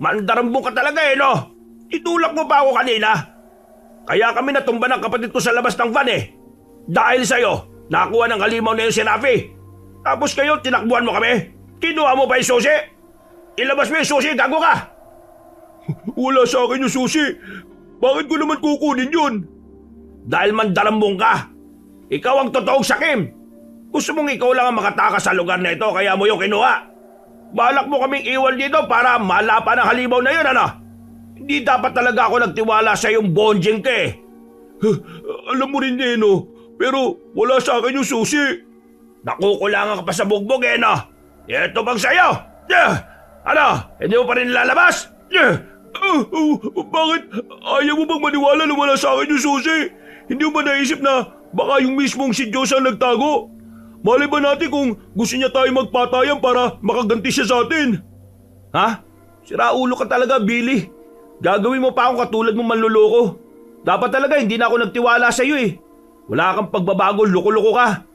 Mandarambong ka talaga eh, no? Itulak mo pa ako kanina. Kaya kami natumba ng kapatid ko sa labas ng van eh. Dahil sa'yo, Nakuha ng halimaw na yun si Rafi. Tapos kayo, tinakbuhan mo kami. Kinuha mo pa yung susi. Ilabas mo yung susi, gago ka. Wala sa akin yung susi. Bakit ko naman kukunin yun? Dahil mandarambong ka. Ikaw ang totoong sakim. Gusto mong ikaw lang ang makatakas sa lugar na ito kaya mo yung kinuha. Balak mo kaming iwan dito para malapa ng halimaw na yun, ano? Hindi dapat talaga ako nagtiwala sa yung bonjing ka eh. Alam mo rin, Neno, pero wala sa akin yung susi. Nakukulangan ka pa sa bugbog eh, no? Ito bang sa'yo? Ano? Hindi mo pa rin lalabas? Bakit? Ayaw mo bang maniwala na wala sa akin yung susi? Hindi mo ba naisip na baka yung mismong si Diyos ang nagtago? Malay ba natin kung gusto niya tayo magpatayan para makaganti siya sa atin? Ha? Siraulo ka talaga, Billy. Gagawin mo pa akong katulad mong manluloko. Dapat talaga hindi na ako nagtiwala sa iyo eh. Wala kang pagbabago, loko-loko ka.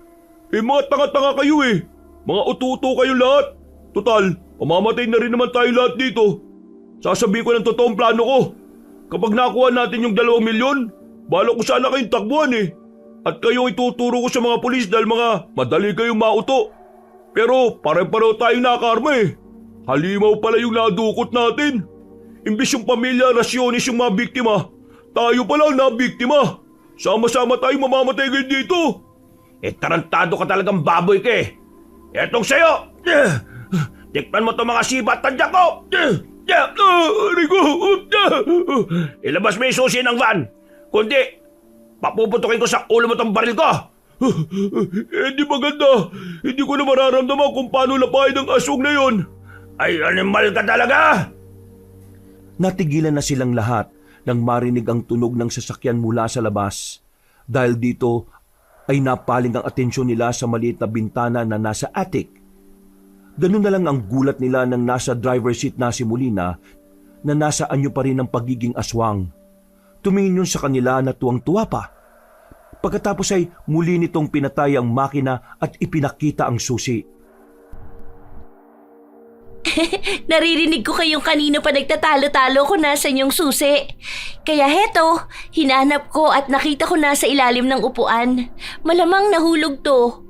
Mga tanga-tanga kayo eh. Mga ututo kayo lahat. Total, pamamatay na rin naman tayo lahat dito. Sasabihin ko ng totoong plano ko. Kapag nakuha natin yung 2 milyon, balak ko sana kayong takbuhan eh. At kayo ituturo ko sa mga pulis dahil mga madali kayong mauto. Pero pare-pareho tayong nakarma eh. Halimaw pala yung nadukot natin. Imbis yung pamilya Rasyones yung mga biktima, tayo pala na biktima. Sama-sama tayong mamamatay ngayon dito. Tarantado ka talagang baboy ka eh. Etong sa'yo. Tikman mo itong mga siba at tadyak ko. Rico! Ilabas mo yung susi ng van. Kundi, papuputukin ko sa ulo mo itong baril ko. Hindi maganda. Hindi ko na mararamdaman kung paano lapain ang aswang na yon. Ay, animal ka talaga. Natigilan na silang lahat nang marinig ang tunog ng sasakyan mula sa labas. Dahil dito ay napaling ang atensyon nila sa maliit na bintana na nasa attic. Ganun na lang ang gulat nila nang nasa driver's seat na si Molina na nasa anyo pa rin ang pagiging aswang. Tumingin yun sa kanila na tuwang-tuwa pa. Pagkatapos ay muli nitong pinatay ang makina at ipinakita ang susi. Naririnig ko kayong kanino pa nagtatalo-talo kung nasan yung susi. Kaya heto, hinanap ko at nakita ko nasa ilalim ng upuan. Malamang nahulog to.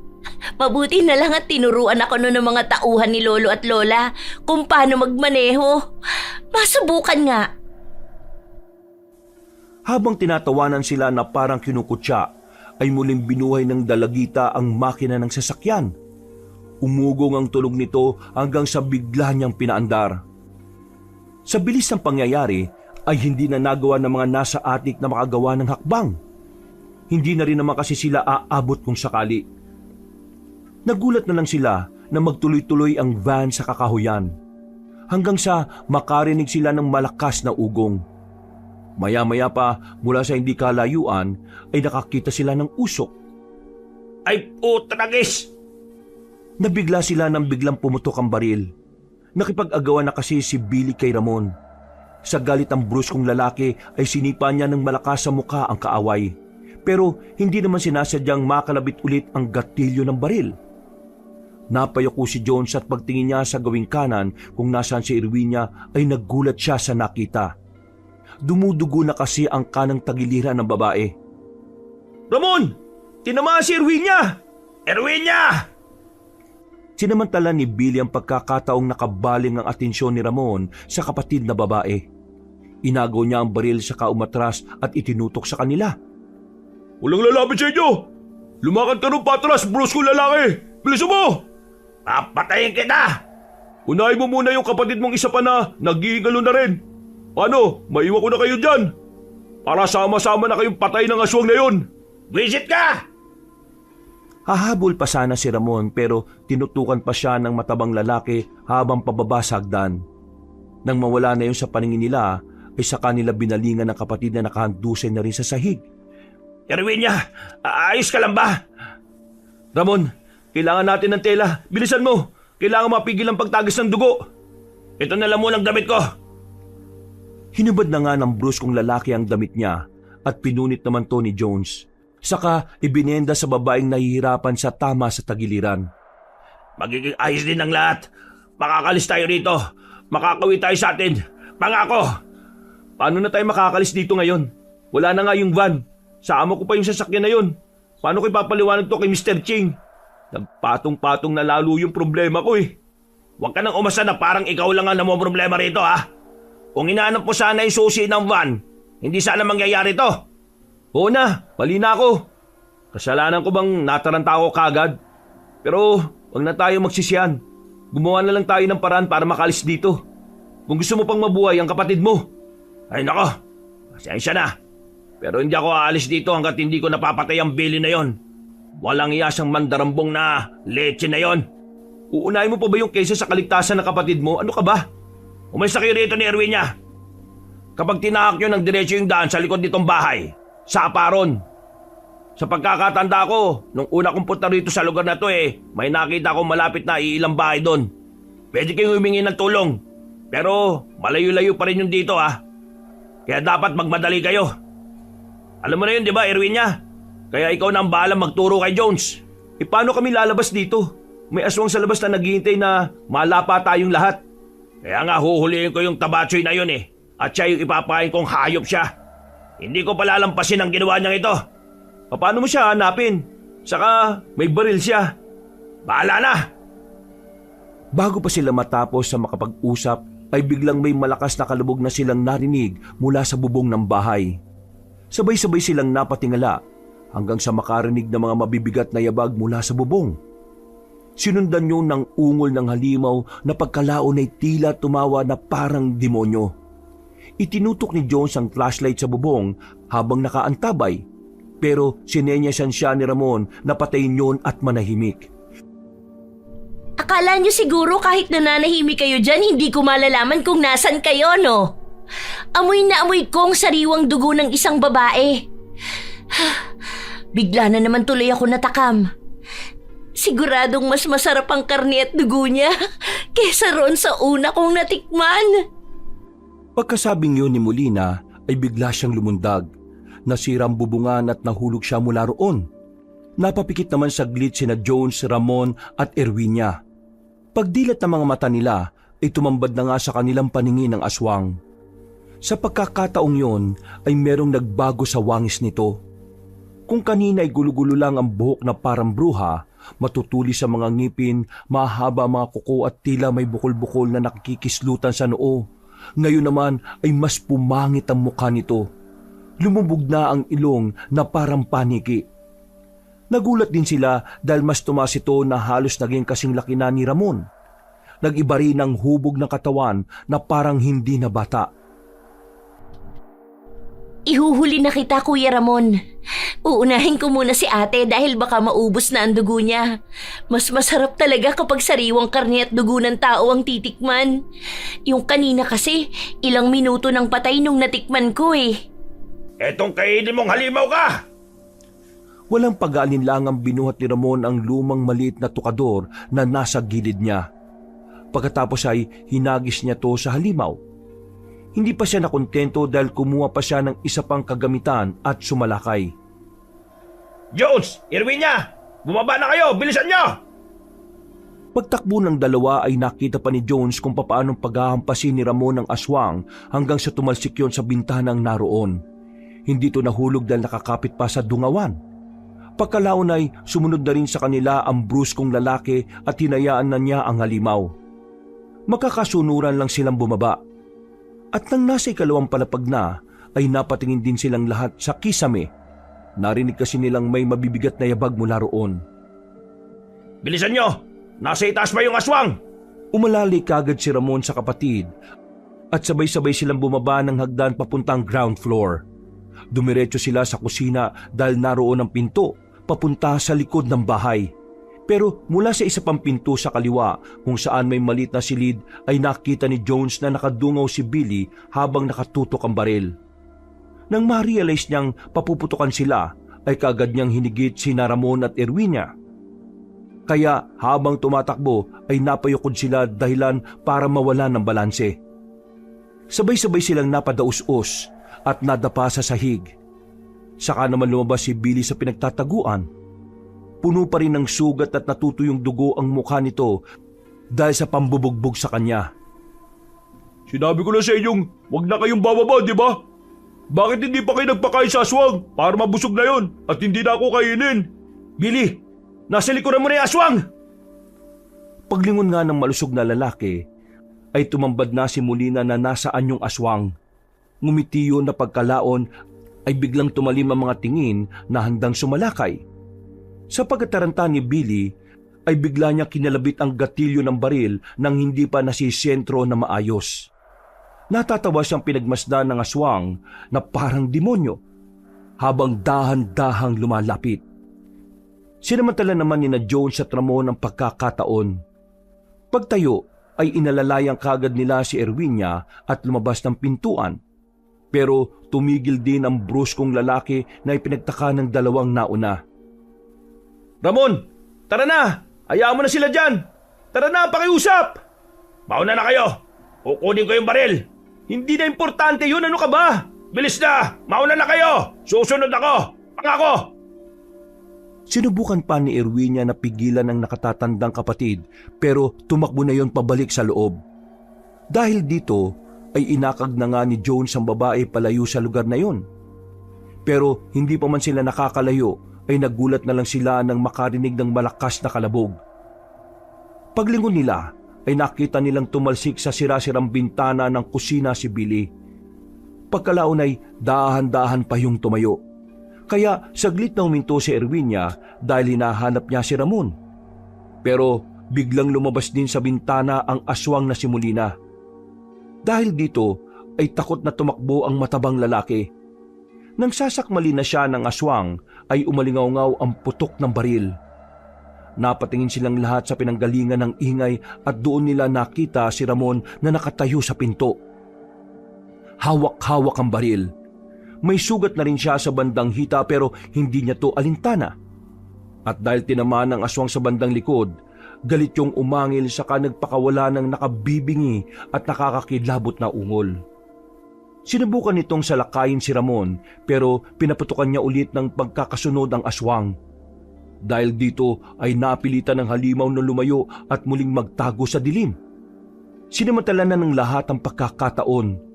Mabuti na lang at tinuruan ako noon ng mga tauhan ni Lolo at Lola kung paano magmaneho. Masubukan nga. Habang tinatawanan sila na parang kinukutya, ay muling binuhay ng dalagita ang makina ng sasakyan. Umugong ang tunog nito hanggang sa bigla niyang pinaandar. Sa bilis ng pangyayari ay hindi na nagawa ng mga nasa attic na makagawa ng hakbang. Hindi na rin naman kasi sila aabot kung sakali. Nagulat na lang sila na magtuloy-tuloy ang van sa kakahuyan. Hanggang sa makarinig sila ng malakas na ugong. Maya-maya pa mula sa hindi kalayuan ay nakakita sila ng usok. Ay, putragis! Nabigla sila nang biglang pumutok ang baril. Nakipag-agawan na kasi si Billy kay Ramon. Sa galit ang bruskong lalaki ay sinipa niya ng malakas sa mukha ang kaaway. Pero hindi naman sinasadyang makalabit ulit ang gatilyo ng baril. Napayoko si Jones at pagtingin niya sa gawing kanan kung nasaan si Erwinia ay naggulat siya sa nakita. Dumudugo na kasi ang kanang tagiliran ng babae. Ramon! Tinamaan si Erwinia! Erwinia! Sinamantala ni Billy ang pagkakataong nakabaling ang atensyon ni Ramon sa kapatid na babae. Inagaw niya ang baril sa kaumatras at itinutok sa kanila. Walang lalapit sa inyo! Lumakad ka rin patras, bruskong lalaki! Bilisan mo! Papatayin kita! Unahin mo muna yung kapatid mong isa pa na nagigalo na rin. Paano? Maiwan ko na kayo dyan. Para sama-sama na kayong patay ng aswang na yun. Visit ka! Hahabol pa sana si Ramon pero tinutukan pa siya ng matabang lalaki habang pababa sa hagdan. Nang mawala na yun sa paningin nila ay sa kanila binalingan ng kapatid na nakahandusay na rin sa sahig. Erwinia, ayos ka lang ba? Ramon, kailangan natin ng tela. Bilisan mo. Kailangan mapigil ang pagtagis ng dugo. Ito na lang muna ang damit ko. Hinubad na nga ng bruskong lalaki ang damit niya at pinunit naman to ni Jones. Saka ibinenda sa babaeng nahihirapan sa tama sa tagiliran. Magiging ayos din ang lahat. Makakalis tayo rito. Makakawi tayo sa atin. Pangako! Paano na tayo makakalis dito ngayon? Wala na nga yung van. Sa amo ko pa yung sasakyan na yun. Paano ko ipapaliwanag to kay Mr. Ching? Nagpatong-patong na lalo yung problema ko eh. Huwag ka nang umasa na parang ikaw lang ang problema rito ha. Kung inaanap mo sana yung susi ng van, hindi sana mangyayari to. Oo na, mali na ako. Kasalanan ko bang nataranta ako kagad? Pero wag na tayo magsisiyan. Gumawa na lang tayo ng paraan para makalis dito. Kung gusto mo pang mabuhay ang kapatid mo. Ay nako, pasensya na. Pero hindi ako aalis dito hanggat hindi ko napapatay ang Billy na yon. Walang iyasang mandarambong na leche na yon. Uunahin mo pa ba yung kesa sa kaligtasan ng kapatid mo? Ano ka ba? Umalis na kayo rito ni Erwinia. Kapag tinahak nyo ng diretso yung daan sa likod nitong bahay, sapa ron. Sa pagkakatanda ko, nung una kong punta rito sa lugar na to may nakita ko malapit na iilang bahay doon. Pwede kayong humingi ng tulong. Pero malayo-layo pa rin yung dito ha. Kaya dapat magmadali kayo. Alam mo na yun di ba Erwinia? Kaya ikaw na ang bahala magturo kay Jones. Paano kami lalabas dito? May aswang sa labas na naghihintay na malapa tayong lahat. Kaya nga huhulihin ko yung tabatsoy na yun at siya yung ipapahin kong hayop siya. Hindi ko palalampasin ang ginawa niyang ito. Paano mo siya hanapin? Saka may baril siya. Bahala na! Bago pa sila matapos sa makapag-usap ay biglang may malakas na kalubog na silang narinig mula sa bubong ng bahay. Sabay-sabay silang napatingala hanggang sa makarinig ng mga mabibigat na yabag mula sa bubong. Sinundan yun ng ungol ng halimaw na pagkalaon ay tila tumawa na parang demonyo. Itinutok ni Jones ang flashlight sa bubong habang nakaantabay, pero sinenyasan siya ni Ramon na patayin yun at manahimik. Akala niyo siguro kahit nananahimik kayo dyan, hindi ko malalaman kung nasan kayo, no? Amoy na amoy ko ang sariwang dugo ng isang babae. Bigla na naman tuloy ako natakam. Siguradong mas masarap ang karne at dugo niya kesa roon sa una kong natikman. Pagkasabing yun ni Molina ay bigla siyang lumundag. Nasira ang bubungan at nahulog siya mula roon. Napapikit naman saglit sina Jones, Ramon at Erwinia. Pagdilat ng mga mata nila ay tumambad na nga sa kanilang paningin ang aswang. Sa pagkakataong yon ay merong nagbago sa wangis nito. Kung kanina ay gulo-gulo lang ang buhok na parang bruha, matutuli sa mga ngipin, mahaba mga kuko at tila may bukol-bukol na nakikislutan sa noo. Ngayon naman ay mas pumangit ang mukha nito. Lumubog na ang ilong na parang paniki. Nagulat din sila dahil mas tumaas ito na halos naging kasing laki na ni Ramon. Nag-iba rin ang hubog ng katawan na parang hindi na bata. Ihuhuli na kita, Kuya Ramon. Uunahin ko muna si ate dahil baka maubos na ang dugo niya. Mas masarap talaga kapag sariwang karne at dugo ng tao ang titikman. Yung kanina kasi, ilang minuto nang patay nung natikman ko Etong kainin mong halimaw ka! Walang pag-aalinlangang binuhat ni Ramon ang lumang maliit na tukador na nasa gilid niya. Pagkatapos ay hinagis niya to sa halimaw. Hindi pa siya nakontento dahil kumuha pa siya ng isa pang kagamitan at sumalakay. Jones! Erwinia! Bumaba na kayo! Bilisan niyo! Pagtakbo ng dalawa ay nakita pa ni Jones kung paanong paghahampasin ni Ramon ng aswang hanggang sa tumalsik yon sa bintanang naroon. Hindi ito nahulog dahil nakakapit pa sa dungawan. Pagkalaon ay sumunod na rin sa kanila ang bruskong lalaki at hinayaan na niya ang halimaw. Magkakasunuran lang silang bumaba. At nang nasa ikalawang palapag na, ay napatingin din silang lahat sa kisame. Narinig kasi nilang may mabibigat na yabag mula roon. Bilisan nyo! Nasa itaas pa yung aswang! Umalali kagad si Ramon sa kapatid at sabay-sabay silang bumaba ng hagdan papuntang ground floor. Dumiretso sila sa kusina dahil naroon ang pinto papunta sa likod ng bahay. Pero mula sa isa pang pinto sa kaliwa kung saan may maliit na silid ay nakita ni Jones na nakadungaw si Billy habang nakatutok ang baril. Nang ma-realize niyang papuputukan sila ay kaagad niyang hinigit sina Ramon at Erwinia. Kaya habang tumatakbo ay napayukod sila dahilan para mawala ng balanse. Sabay-sabay silang napadaus-us at nadapa sa sahig. Saka naman lumabas si Billy sa pinagtataguan. Puno pa rin ng sugat at natutuyong dugo ang mukha nito dahil sa pambubugbog sa kanya. Sinabi ko na sa inyong, wag na kayong bababa, di ba? Bakit hindi pa kayo nagpakain sa aswang para mabusog na yon at hindi na ako kainin? Billy, nasa likuran mo na yung aswang! Paglingon nga ng malusog na lalaki, ay tumambad na si Molina na nasaan yung aswang. Ngumiti yun na pagkalaon ay biglang tumalim ang mga tingin na handang sumalakay. Sa pagkataranta ni Billy, ay bigla niya kinalabit ang gatilyo ng baril nang hindi pa nasisentro na maayos. Natatawa siyang pinagmasdan ng aswang na parang demonyo habang dahan-dahang lumalapit. Sinamantala naman ni na Jones at Ramon ang pagkakataon. Pagtayo ay inalalayang kagad nila si Erwinia at lumabas ng pintuan. Pero tumigil din ang bruskong lalaki na ipinagtaka ng dalawang nauna. Ramon, tara na! Hayaan mo na sila dyan! Tara na, pakiusap! Mauna na kayo! Kukunin ko yung baril! Hindi na importante yun, ano ka ba? Bilis na! Mauna na kayo! Susunod ako! Pangako! Sinubukan pa ni Erwinia na pigilan ang nakatatandang kapatid pero tumakbo na yon pabalik sa loob. Dahil dito ay inakag na nga ni Jones ang babae palayo sa lugar na yon. Pero hindi pa man sila nakakalayo ay nagulat na lang sila nang makarinig ng malakas na kalabog. Paglingon nila ay nakita nilang tumalsik sa sira-sirang bintana ng kusina si Billy. Pagkalaon ay dahan-dahan pa yung tumayo. Kaya saglit na huminto si Erwinia dahil hinahanap niya si Ramon. Pero biglang lumabas din sa bintana ang aswang na si Molina. Dahil dito ay takot na tumakbo ang matabang lalaki. Nang sasakmali na siya ng aswang ay umalingaw-ngaw ang putok ng baril. Napatingin silang lahat sa pinanggalingan ng ingay at doon nila nakita si Ramon na nakatayo sa pinto. Hawak-hawak ang baril. May sugat na rin siya sa bandang hita pero hindi niya to alintana. At dahil tinamaan ng aswang sa bandang likod, galit yung umangil saka nagpakawala ng nakabibingi at nakakakilabot na ungol. Sinubukan nitong salakayin si Ramon pero pinaputukan niya ulit ng pagkakasunod ang aswang. Dahil dito ay napilitan ng halimaw na lumayo at muling magtago sa dilim. Sinamantala na ng lahat ang pagkakataon.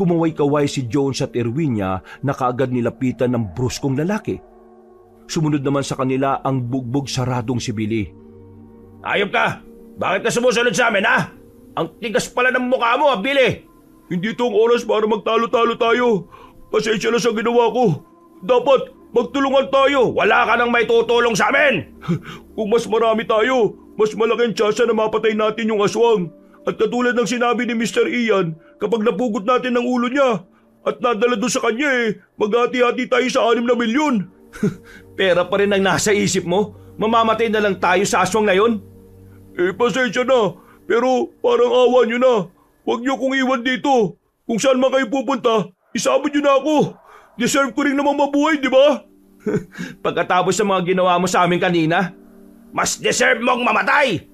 Kumaway-kaway si Jones at Erwinia na kaagad nilapitan ng bruskong lalaki. Sumunod naman sa kanila ang bugbog saradong si Billy. Ayop ka! Bakit ka sumusunod sa amin, ha? Ang tigas pala ng mukha mo, Billy! Hindi ito ang oras para magtalo-talo tayo. Pasensya na sa ginawa ko. Dapat magtulungan tayo. Wala ka nang may tutulong sa amin! Kung mas marami tayo, mas malaking tsansa na mapatay natin yung aswang. At katulad ng sinabi ni Mr. Ian, kapag napugot natin ang ulo niya at nadala doon sa kanya maghati-hati tayo sa 6 na milyon. Pera pa rin ang nasa isip mo? Mamamatay na lang tayo sa aswang na yon? Pasensya na, pero parang awa nyo na. Huwag niyo kong iwan dito. Kung saan man kayo pupunta, isama niyo na ako. Deserve ko rin namang mabuhay, di ba? Pagkatapos sa mga ginawa mo sa amin kanina, mas deserve mong mamatay!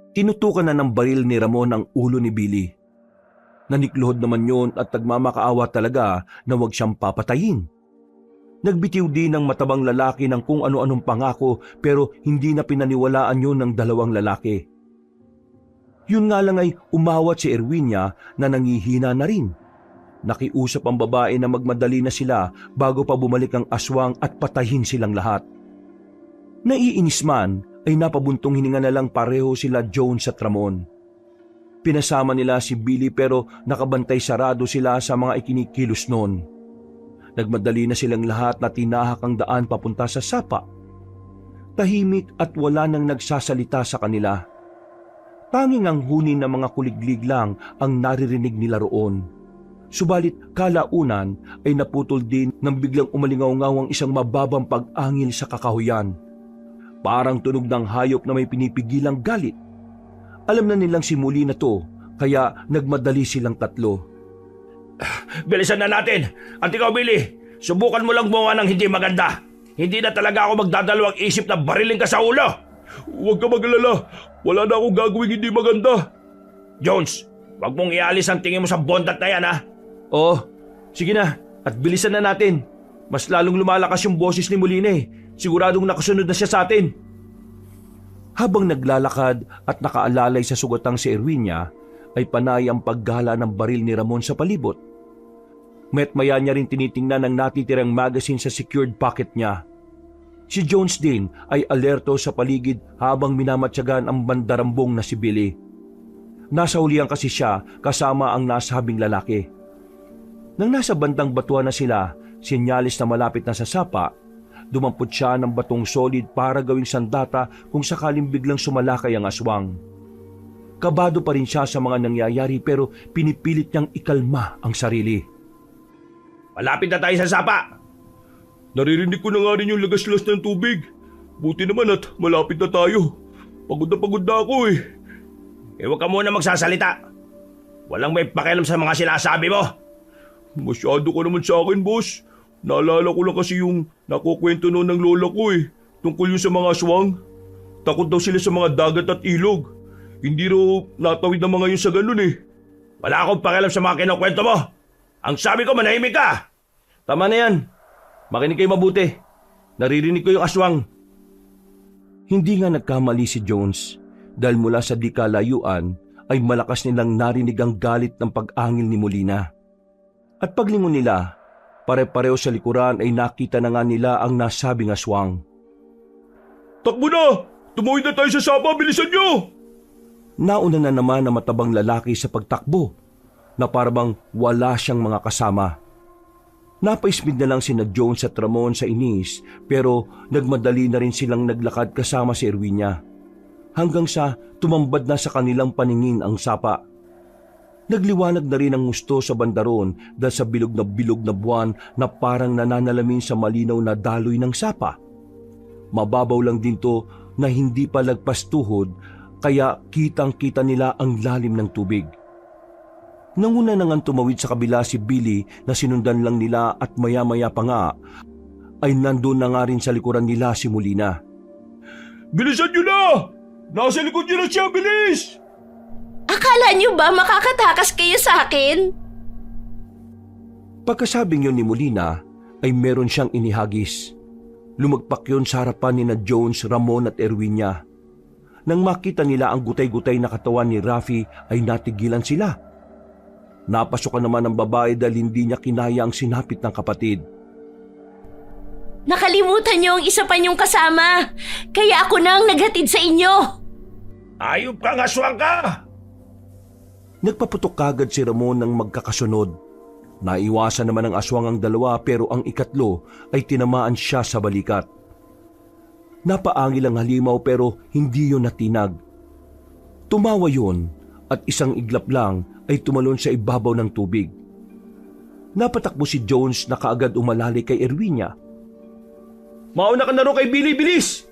Tinutukan na ng baril ni Ramon ang ulo ni Billy. Nanikluhod naman yon at nagmamakaawa talaga na huwag siyang papatayin. Nagbitiw din ng matabang lalaki ng kung ano-anong pangako pero hindi na pinaniwalaan yon ng dalawang lalaki. Yun nga lang ay umawat si Erwinia na nangihina na rin. Nakiusap ang babae na magmadali na sila bago pa bumalik ang aswang at patayin silang lahat. Naiinis man ay napabuntong hininga na lang pareho sila Jones at Ramon. Pinasama nila si Billy pero nakabantay sarado sila sa mga ikinikilos noon. Nagmadali na silang lahat na tinahak ang daan papunta sa sapa. Tahimik at wala nang nagsasalita sa kanila. Tanging ang hunin ng mga kuliglig lang ang naririnig nila roon. Subalit kalaunan ay naputol din nang biglang umalingaw-ngaw ang isang mababang pag-angil sa kakahuyan. Parang tunog ng hayop na may pinipigilang galit. Alam na nilang si Molina to, kaya nagmadali silang tatlo. Bilisan na natin! At ikaw, Billy, subukan mo lang gumawa ng hindi maganda. Hindi na talaga ako magdadalawang isip na barilin ka sa ulo! Huwag ka mag-alala. Wala na akong gagawing hindi maganda. Jones, wag mong ialis ang tingin mo sa bondat na yan, ha? Oh, sige na at bilisan na natin. Mas lalong lumalakas yung boses ni Molina Siguradong nakasunod na siya sa atin. Habang naglalakad at nakaalalay sa sugatang si Erwinia, ay panay ang paggala ng baril ni Ramon sa palibot. Met maya niya rin tinitingnan ang natitirang magazine sa secured pocket niya. Si Jones din ay alerto sa paligid habang minamatyagan ang bandarambong na si Billy. Nasa hulihan kasi siya kasama ang nasabing lalaki. Nang nasa bandang batuan na sila, sinyalis na malapit na sa sapa, dumampot siya ng batong solid para gawing sandata kung sakaling biglang sumalakay ang aswang. Kabado pa rin siya sa mga nangyayari pero pinipilit niyang ikalma ang sarili. Malapit na tayo sa sapa. Naririnig ko na nga rin yung lagaslas ng tubig. Buti naman at malapit na tayo. Pagod na ako eh. Huwag ka muna magsasalita. Walang may pakialam sa mga sinasabi mo. Masyado ka naman sa akin, boss. Naalala ko lang kasi yung nakukwento noon ng lola ko eh. Tungkol yun sa mga aswang. Takot daw sila sa mga dagat at ilog. Hindi raw natawid ng mga yun sa ganun eh. Wala akong pakialam sa mga kinukwento mo. Ang sabi ko, manahimik ka. Tama na yan. Makinig kayo mabuti. Naririnig ko yung aswang. Hindi nga nagkamali si Jones dahil mula sa di kalayuan ay malakas nilang narinig ang galit ng pag-angil ni Molina. At paglingon nila, pare-pareho sa likuran ay nakita na nga nila ang nasabing aswang. Takbo na! Tumawid na tayo sa sapa, bilisan nyo! Nauna na naman ang matabang lalaki sa pagtakbo na parang wala siyang mga kasama. Napaismid na lang sina Jones at Ramon sa inis pero nagmadali na rin silang naglakad kasama si Erwinia hanggang sa tumambad na sa kanilang paningin ang sapa. Nagliwanag na rin ang gusto sa bandaron dahil sa bilog na buwan na parang nananalamin sa malinaw na daloy ng sapa. Mababaw lang din to na hindi pa lagpas tuhod kaya kitang-kita nila ang lalim ng tubig. Nanguna na nga tumawid sa kabila si Billy na sinundan lang nila at maya-maya pa nga ay nandun na nga rin sa likuran nila si Molina. Bilisan nyo na! Nasa likod nyo na siya, bilis! Akala niyo ba makakatakas kayo sa akin? Pagkasabing yun ni Molina ay meron siyang inihagis. Lumagpak yun sa harapan ni na Jones, Ramon at Erwinia. Nang makita nila ang gutay-gutay na katawan ni Rafi ay natigilan sila. Napasukan naman ang babae dahil hindi niya kinaya ang sinapit ng kapatid. Nakalimutan niyo ang isa pa niyong kasama. Kaya ako na ang naghatid sa inyo. Ayop kang aswang ka! Nagpaputok kagad si Ramon ng magkakasunod. Naiwasan naman ng aswang ang dalawa pero ang ikatlo ay tinamaan siya sa balikat. Napaangil ang halimaw pero hindi yun natinag. Tumawa yun at isang iglap lang ay tumalon sa ibabaw ng tubig. Napatakbo si Jones na kaagad umalali kay Erwinia. Mauna ka na rin kay Billy, bilis!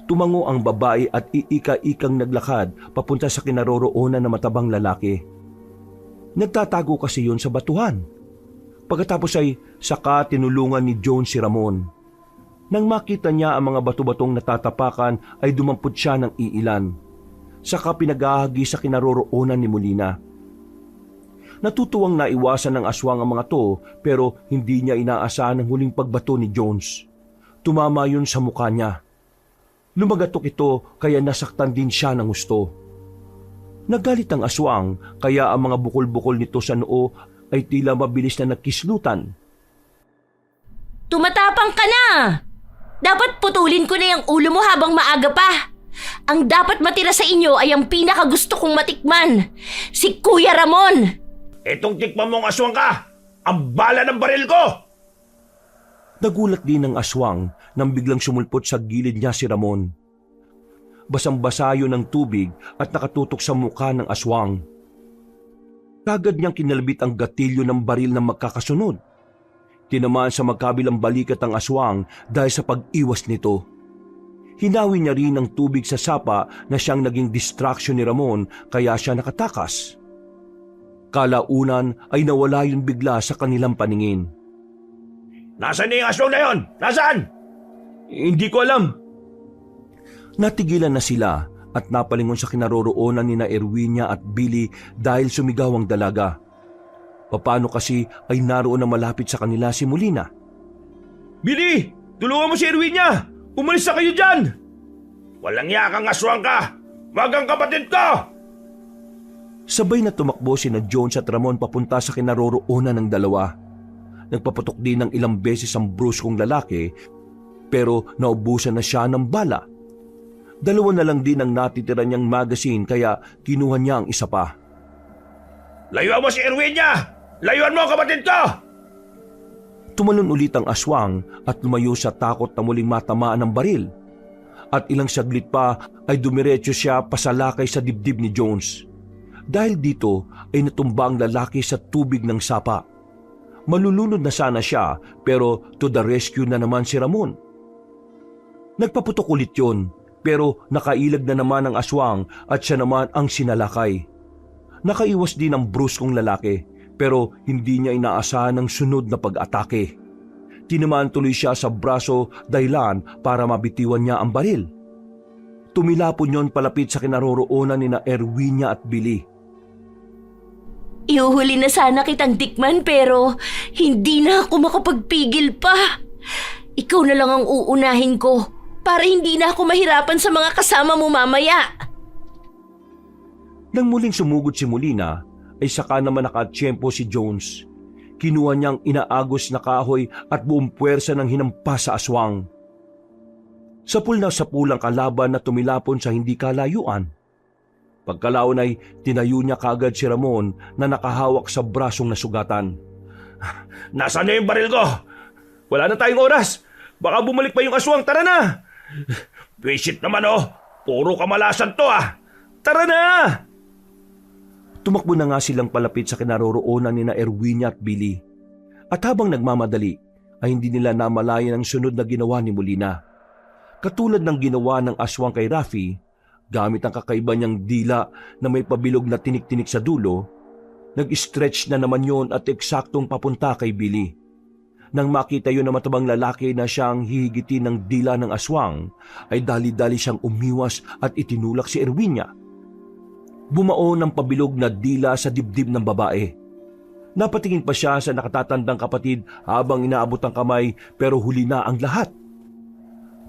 Tumango ang babae at iika-ikang naglakad papunta sa kinaroroonan na matabang lalaki. Nagtatago kasi yun sa batuhan. Pagkatapos ay saka tinulungan ni Jones si Ramon. Nang makita niya ang mga bato-batong natatapakan ay dumampot siya ng iilan. Saka pinagahagi sa kinaroroonan ni Molina. Natutuwang naiwasan ng aswang ang mga to pero hindi niya inaasahan ang huling pagbato ni Jones. Tumama yun sa mukha niya. Lumagatok ito kaya nasaktan din siya ng gusto. Nagalit ang aswang kaya ang mga bukol-bukol nito sa noo ay tila mabilis na nagkislutan. Tumatapang ka na! Dapat putulin ko na yung ulo mo habang maaga pa. Ang dapat matira sa inyo ay ang pinakagusto kong matikman, si Kuya Ramon. Itong tikman mong aswang ka! Ang bala ng baril ko! Nagulat din ang aswang nang biglang sumulpot sa gilid niya si Ramon. Basang-basa yun ng tubig at nakatutok sa mukha ng aswang. Kagad niyang kinalbit ang gatilyo ng baril na magkakasunod. Tinamaan sa magkabilang balikat ang aswang dahil sa pag-iwas nito. Hinawi niya rin ang tubig sa sapa na siyang naging distraction ni Ramon kaya siya nakatakas. Kalaunan ay nawala yun bigla sa kanilang paningin. Nasaan na yung aswang na yun? Nasaan? Hindi ko alam. Natigilan na sila at napalingon sa kinaroroonan ni na Erwinia at Billy dahil sumigaw ang dalaga. Paano kasi ay naroon na malapit sa kanila si Molina. Billy! Tulungan mo si Erwinia! Umalis na kayo dyan! Walang yakang aswang ka! Wag ang kapatid ko! Sabay na tumakbo sina Jones at Ramon papunta sa kinaroroonan ng dalawa. Nagpaputok din ng ilang beses ang bruskong lalaki pero naubusan na siya ng bala. Dalawa na lang din ang natitira niyang magazine kaya kinuha niya ang isa pa. Layuan mo si Erwinia! Layuan mo, kapatid ko! Tumalon ulit ang aswang at lumayo sa takot na muling matamaan ng baril. At ilang saglit pa ay dumiretso siya pasalakay sa dibdib ni Jones. Dahil dito ay natumba ang lalaki sa tubig ng sapa. Malulunod na sana siya pero to the rescue na naman si Ramon. Nagpaputok ulit yun pero nakailag na naman ang aswang at siya naman ang sinalakay. Nakaiwas din ang bruskong lalaki pero hindi niya inaasahan ang sunod na pag-atake. Tinamaan tuloy siya sa braso dahilan para mabitiwan niya ang baril. Tumilapon yon palapit sa kinaroroonan ni na Erwinia at Billy. Iuhuli na sana kitang tikman pero hindi na ako makapagpigil pa. Ikaw na lang ang uunahin ko para hindi na ako mahirapan sa mga kasama mo mamaya. Nang muling sumugod si Molina, ay saka naman nakatsyempo si Jones. Kinuha niyang inaagos na kahoy at buong puwersa ng hinampas sa aswang. Sapul na sapulang kalaban na tumilapon sa hindi kalayuan. Pagkalaon ay tinayo niya kagad si Ramon na nakahawak sa brasong nasugatan. Nasaan na yung baril ko? Wala na tayong oras. Baka bumalik pa yung aswang. Tara na! Visit naman oh. Puro kamalasan to ah. Tara na! Tumakbo na nga silang palapit sa kinaroroonan ni na Erwinia at Billy. At habang nagmamadali, ay hindi nila namalayan ang sunod na ginawa ni Molina. Katulad ng ginawa ng aswang kay Rafi, gamit ang kakaiba niyang dila na may pabilog na tinik-tinik sa dulo, nag-stretch na naman yon at eksaktong papunta kay Billy. Nang makita yon na matabang lalaki na siyang hihigitin ng dila ng aswang, ay dali-dali siyang umiwas at itinulak si Erwinia. Bumaon ang pabilog na dila sa dibdib ng babae. Napatingin pa siya sa nakatatandang kapatid habang inaabot ang kamay pero huli na ang lahat.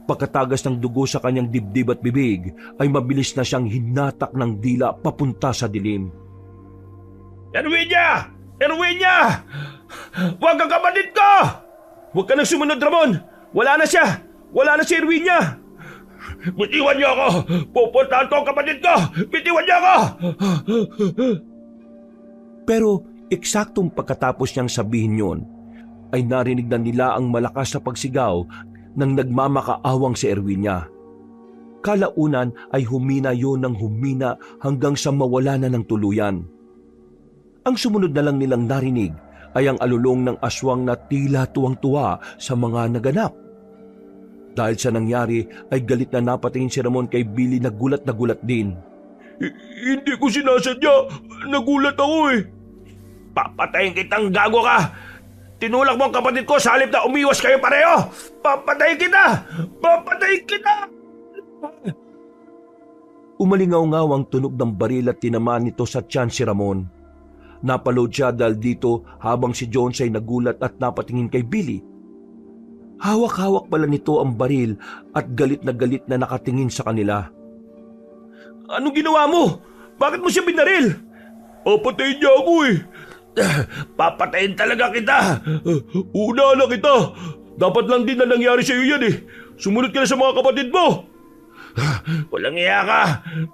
Pagkatagas ng dugo sa kanyang dibdib at bibig ay mabilis na siyang hinatak ng dila papunta sa dilim. Erwinia! Erwinia! Huwag ang kapatid ko! Huwag ka nang sumunod, Ramon! Wala na siya! Wala na si Erwinia! Bitiwan niyo ako! Pupuntahan ko ang kapatid ko! Bitiwan niyo ako! Pero eksaktong pagkatapos niyang sabihin yon, ay narinig na nila ang malakas na pagsigaw ng nagmamakaawang si Erwinia. Kalaunan ay humina yon ng humina hanggang sa mawala na ng tuluyan. Ang sumunod na lang nilang narinig ay ang alulong ng aswang na tila tuwang-tuwa sa mga naganap. Dahil sa nangyari ay galit na napatingin si Ramon kay Billy na gulat din. Hindi ko sinasadya. Nagulat ako eh. Papatayin kitang gago ka! Tinulak mo ang kapatid ko sa halip na umiwas kayo pareho! Papatayin kita! Papatayin kita! Umalingaw-ngaw ang tunog ng baril at tinamaan nito sa tiyan si Ramon. Napalood siya dahil dito habang si Jones ay nagulat at napatingin kay Billy. Hawak-hawak pala nito ang baril at galit na nakatingin sa kanila. Anong ginawa mo? Bakit mo siya binaril? Papatayin niya ako eh. Papatayin talaga kita! Una na kita. Dapat lang din na nangyari sa iyo yan eh. Sumunod ka na sa mga kapatid mo. Walang iya ka!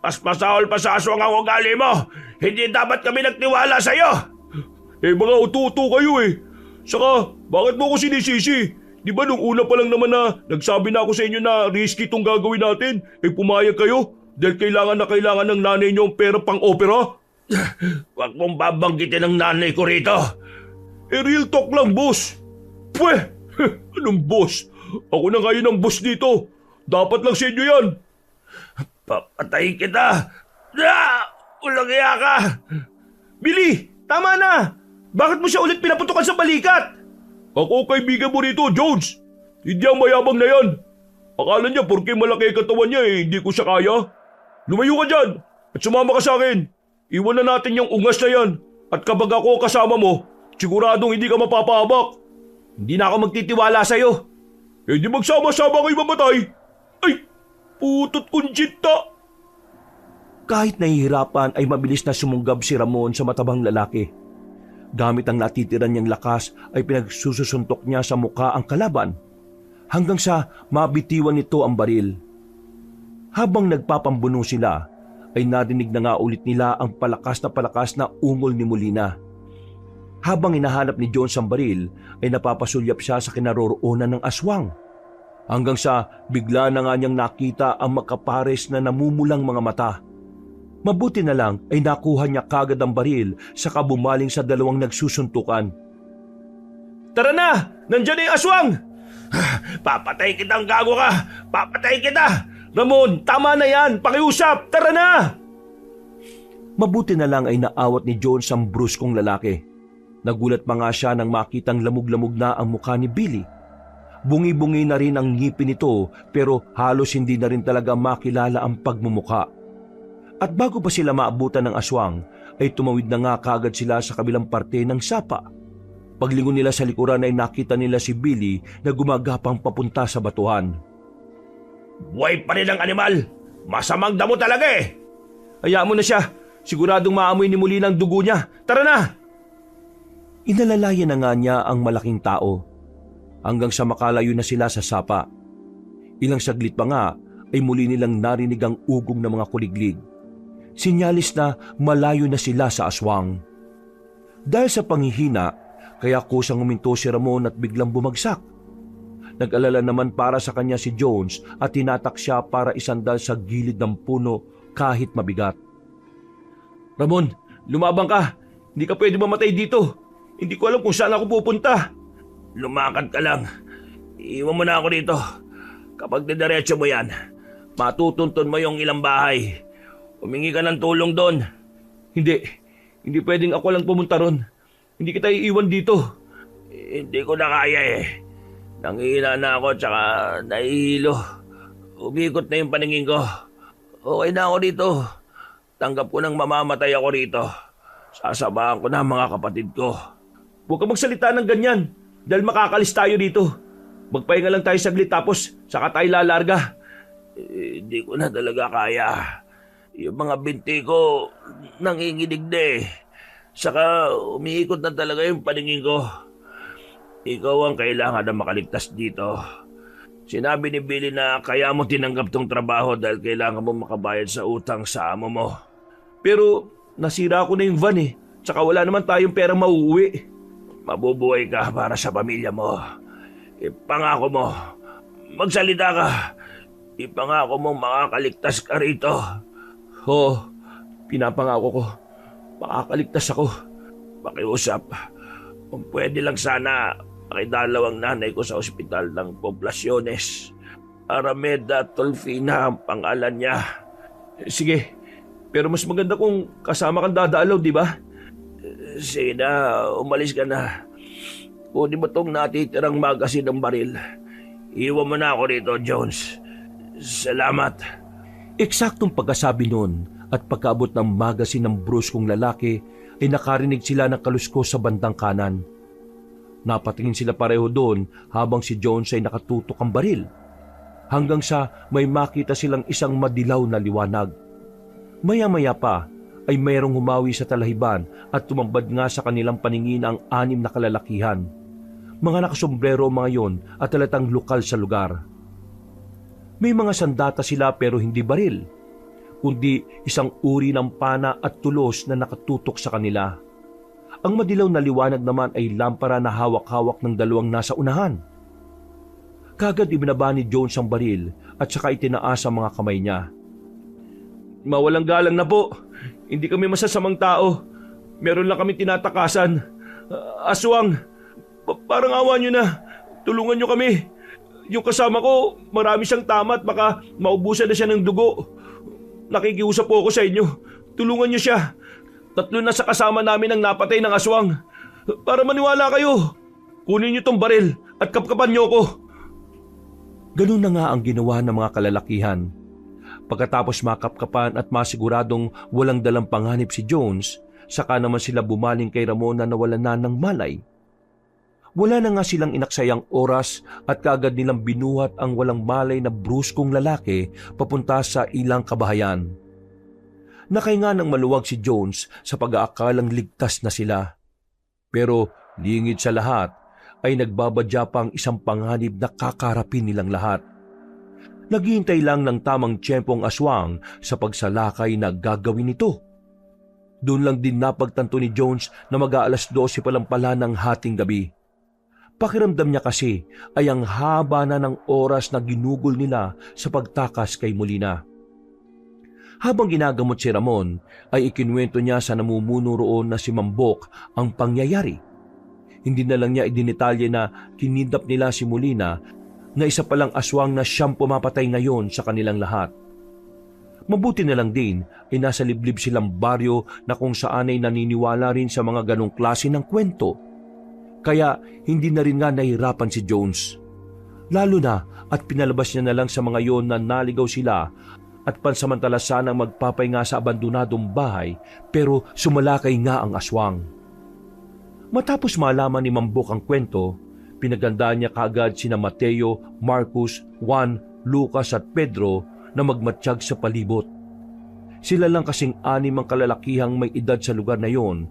Pasahol pa sa aswang ang ugali mo! Hindi dapat kami nagtiwala sa'yo! Eh mga uto-uto kayo eh. Saka, bakit mo ako sinisisi? Di ba nung una pa lang naman na nagsabi na ako sa inyo na risky itong gagawin natin, eh pumayag kayo dahil kailangan ng nanay niyo ang pera pang opera? Huwag mong babanggitin ang nanay ko rito! Eh real talk lang, boss. Pweh! Anong boss? Ako na ngayon ang boss dito. Dapat lang sa inyo yan. Papatayin kita! Ulang iya ka! Billy, tama na! Bakit mo siya ulit pinaputukan sa balikat? Ako kaibigan mo rito, Jones. Hindi ang mayabang na yan. Akala niya porke malaki ang katawan niya eh, hindi ko siya kaya. Lumayo ka dyan at sumama ka sa akin. Iwan na natin yung ungas na yan. At kapag ako kasama mo, siguradong hindi ka mapapahamak. Hindi na ako magtitiwala sa'yo. Eh di magsama-sama kayo mamatay. Ay, putot kunjita. Kahit nahihirapan ay mabilis na sumunggab si Ramon sa matabang lalaki. Gamit ang natitira niyang lakas ay pinagsusuntok niya sa muka ang kalaban hanggang sa mabitiwan nito ang baril. Habang nagpapambuno sila ay narinig na nga ulit nila ang palakas na ungol ni Molina. Habang hinahanap ni Jones ang baril ay napapasulyap siya sa kinaroroonan ng aswang. Hanggang sa bigla na nga niyang nakita ang makapares na namumulang mga mata. Mabuti na lang ay nakuha niya kagad ang baril saka bumaling sa dalawang nagsusuntukan. Tara na! Nandiyan na yung aswang! Papatay kitang gago ka! Papatay kita! Ramon, tama na yan! Pakiusap! Tara na! Mabuti na lang ay naawat ni Jones ang bruskong lalaki. Nagulat pa nga siya nang makitang lamog-lamog na ang mukha ni Billy. Bungi-bungi na rin ang ngipin nito pero halos hindi na rin talaga makilala ang pagmumukha. At bago pa sila maabutan ng aswang, ay tumawid na nga kagad sila sa kabilang parte ng sapa. Paglingon nila sa likuran ay nakita nila si Billy na gumagapang papunta sa batuhan. Buhay pa rin ang animal! Masamang damo talaga eh! Hayaan mo na siya. Siguradong maamoy ni Molina ang dugo niya. Tara na! Inalalayan na nga niya ang malaking tao. Hanggang sa makalayo na sila sa sapa. Ilang saglit pa nga ay muli nilang narinig ang ugong ng mga kuliglig. Sinyalis na malayo na sila sa aswang. Dahil sa panghihina, kaya kusang huminto si Ramon at biglang bumagsak. Nag-alala naman para sa kanya si Jones at tinatak siya para isandal sa gilid ng puno kahit mabigat. Ramon, lumabang ka. Hindi ka pwede mamatay dito. Hindi ko alam kung saan ako pupunta. Lumakad ka lang. Iwan mo na ako dito. Kapag didiretso mo yan, matutuntun mo yung ilang bahay. Humingi ka ng tulong doon. Hindi pwedeng ako lang pumunta ron. Hindi kita iiwan dito. Hindi ko na kaya eh. Nangihina na ako tsaka nahihilo. Umikot na yung paningin ko. Okay na ako dito. Tanggap ko nang mamamatay ako rito. Sasabahan ko na ang mga kapatid ko. Huwag ka magsalita ng ganyan dahil makakalis tayo dito. Magpahinga lang tayo saglit tapos saka tayo lalarga. Hindi ko na talaga kaya. Yung mga binti ko nanginginig na eh. Saka umiikot na talaga yung paningin ko. Ikaw ang kailangan na makaligtas dito. Sinabi ni Billy na kaya mo tinanggap tong trabaho dahil kailangan mo makabayad sa utang sa amo mo. Pero nasira ko na yung van eh. Tsaka wala naman tayong pera mauuwi. Mabubuhay ka para sa pamilya mo. Ipangako mo. Magsalita ka. Ipangako mo makakaligtas ka rito. Oo, pinapangako ko. Makakaligtas ako. Pakiusap. Kung pwede lang sana, pakidalaw ang nanay ko sa ospital ng Poblaciones. Arameda Tolfina ang pangalan niya. Sige, pero mas maganda kung kasama kang dadaalaw, di ba? Sige na, umalis ka na. Kunin mo tong natitirang magasin ng baril. Iwan mo na ako rito, Jones. Salamat. Eksaktong pagkasabi nun at pagkaabot ng magasin ng bruskong lalaki ay nakarinig sila ng kaluskos sa bandang kanan. Napatingin sila pareho doon habang si Jones ay nakatutok ang baril. Hanggang sa may makita silang isang madilaw na liwanag. Maya-maya pa ay mayroong humawi sa talahiban at tumambad nga sa kanilang paningin ang 6 na kalalakihan. Mga nakasombrero mga yon at talatang lokal sa lugar. May mga sandata sila pero hindi baril, kundi isang uri ng pana at tulos na nakatutok sa kanila. Ang madilaw na liwanag naman ay lampara na hawak-hawak ng 2 nasa unahan. Kagad ibinaba ni Jones ang baril at saka itinaas ang mga kamay niya. Mawalang galang na po. Hindi kami masasamang tao. Meron lang kami tinatakasan. Aswang, parang awa nyo na. Tulungan nyo kami. Yung kasama ko, marami siyang tama at baka maubusan na siya ng dugo. Nakikiusap po ako sa inyo. Tulungan nyo siya. 3 na sa kasama namin ang napatay ng aswang. Para maniwala kayo. Kunin nyo tong baril at kapkapan nyo ko. Ganun na nga ang ginawa ng mga kalalakihan. Pagkatapos makapkapan at masiguradong walang dalang panganib si Jones, saka naman sila bumaling kay Ramon na nawalan na ng malay. Wala na nga silang inaksayang oras at kaagad nilang binuhat ang walang malay na bruskong lalaki papunta sa ilang kabahayan. Nakahinga ng maluwag si Jones sa pag-aakalang ligtas na sila. Pero lingid sa lahat ay nagbabadya pang isang panganib na kakarapin nilang lahat. Naghihintay lang ng tamang tiyempong aswang sa pagsalakay na gagawin nito. Doon lang din napagtanto ni Jones na mag-aalas 12 pa lang pala ng hating gabi. Pakiramdam niya kasi ay ang haba na ng oras na ginugol nila sa pagtakas kay Molina. Habang ginagamot si Ramon, ay ikinwento niya sa namumuno roon na si Mambok ang pangyayari. Hindi na lang niya idinitalye na kinidnap nila si Molina na isa palang aswang na siyang pumapatay ngayon sa kanilang lahat. Mabuti na lang din ay nasa liblib silang baryo na kung saan ay naniniwala rin sa mga ganong klase ng kwento. Kaya hindi na rin nga nahirapan si Jones. Lalo na at pinalabas niya na lang sa mga yon na naligaw sila at pansamantala sanang magpapahinga sa abandonadong bahay pero sumalakay nga ang aswang. Matapos malaman ni Mambok ang kwento, pinagandaan niya kaagad sina Mateo, Marcos, Juan, Lucas at Pedro na magmatsyag sa palibot. Sila lang kasing 6 ang kalalakihang may edad sa lugar na yon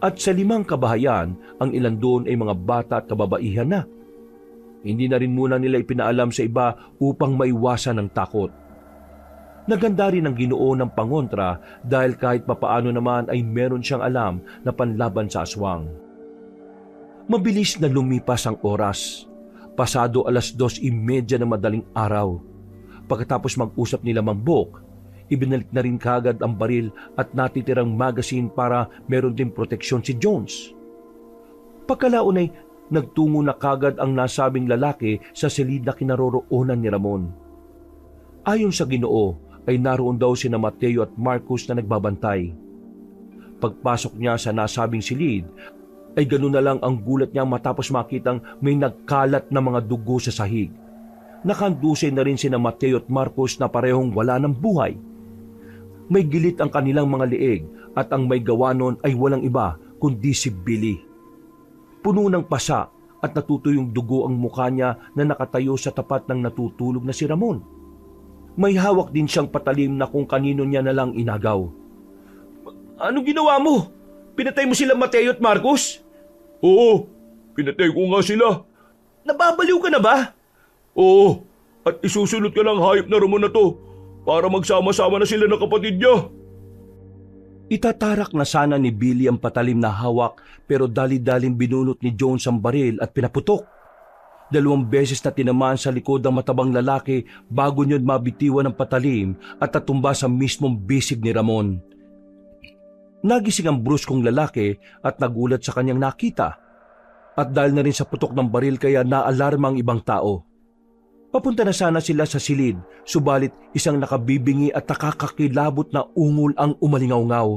at sa 5 kabahayan ang ilan doon ay mga bata at kababaihan na. Hindi na rin muna nila ipinaalam sa iba upang maiwasan ang takot. Naganda rin ang Ginoo ng pangontra dahil kahit papaano naman ay meron siyang alam na panlaban sa aswang. Mabilis na lumipas ang oras. Pasado alas 2:30 ng madaling araw. Pagkatapos mag-usap nila Mambok, ibinalik na rin kaagad ang baril at natitirang magazine para meron din proteksyon si Jones. Pagkalaon ay nagtungo na kaagad ang nasabing lalaki sa silid na kinaroroonan ni Ramon. Ayon sa Ginoo ay naroon daw sina Mateo at Marcos na nagbabantay. Pagpasok niya sa nasabing silid ay ganoon na lang ang gulat niya matapos makitang may nagkalat na mga dugo sa sahig. Nakandusay na rin sina Mateo at Marcos na parehong wala ng buhay. May gilit ang kanilang mga liig at ang may gawa nun ay walang iba kundi si Billy. Puno ng pasa at natutuyong dugo ang mukha niya na nakatayo sa tapat ng natutulog na si Ramon. May hawak din siyang patalim na kung kanino niya na lang inagaw. Ano ginawa mo? Pinatay mo sila Mateo at Marcos? Oo, pinatay ko nga sila. Nababaliw ka na ba? Oo, at isusunod ka ng hayop na Ramon na to para magsama-sama na sila ng kapatid niya. Itatarak na sana ni Billy ang patalim na hawak pero dali-daling binunot ni Jones ang baril at pinaputok. 2 beses na tinamaan sa likod ang matabang lalaki bago niyon mabitiwan ng patalim at natumba sa mismong bisig ni Ramon. Nagising ang bruskong lalaki at nagulat sa kanyang nakita. At dahil na rin sa putok ng baril kaya naalarma ang ibang tao. Papunta na sana sila sa silid, subalit isang nakabibingi at nakakakilabot na ungol ang umalingaw-ngaw.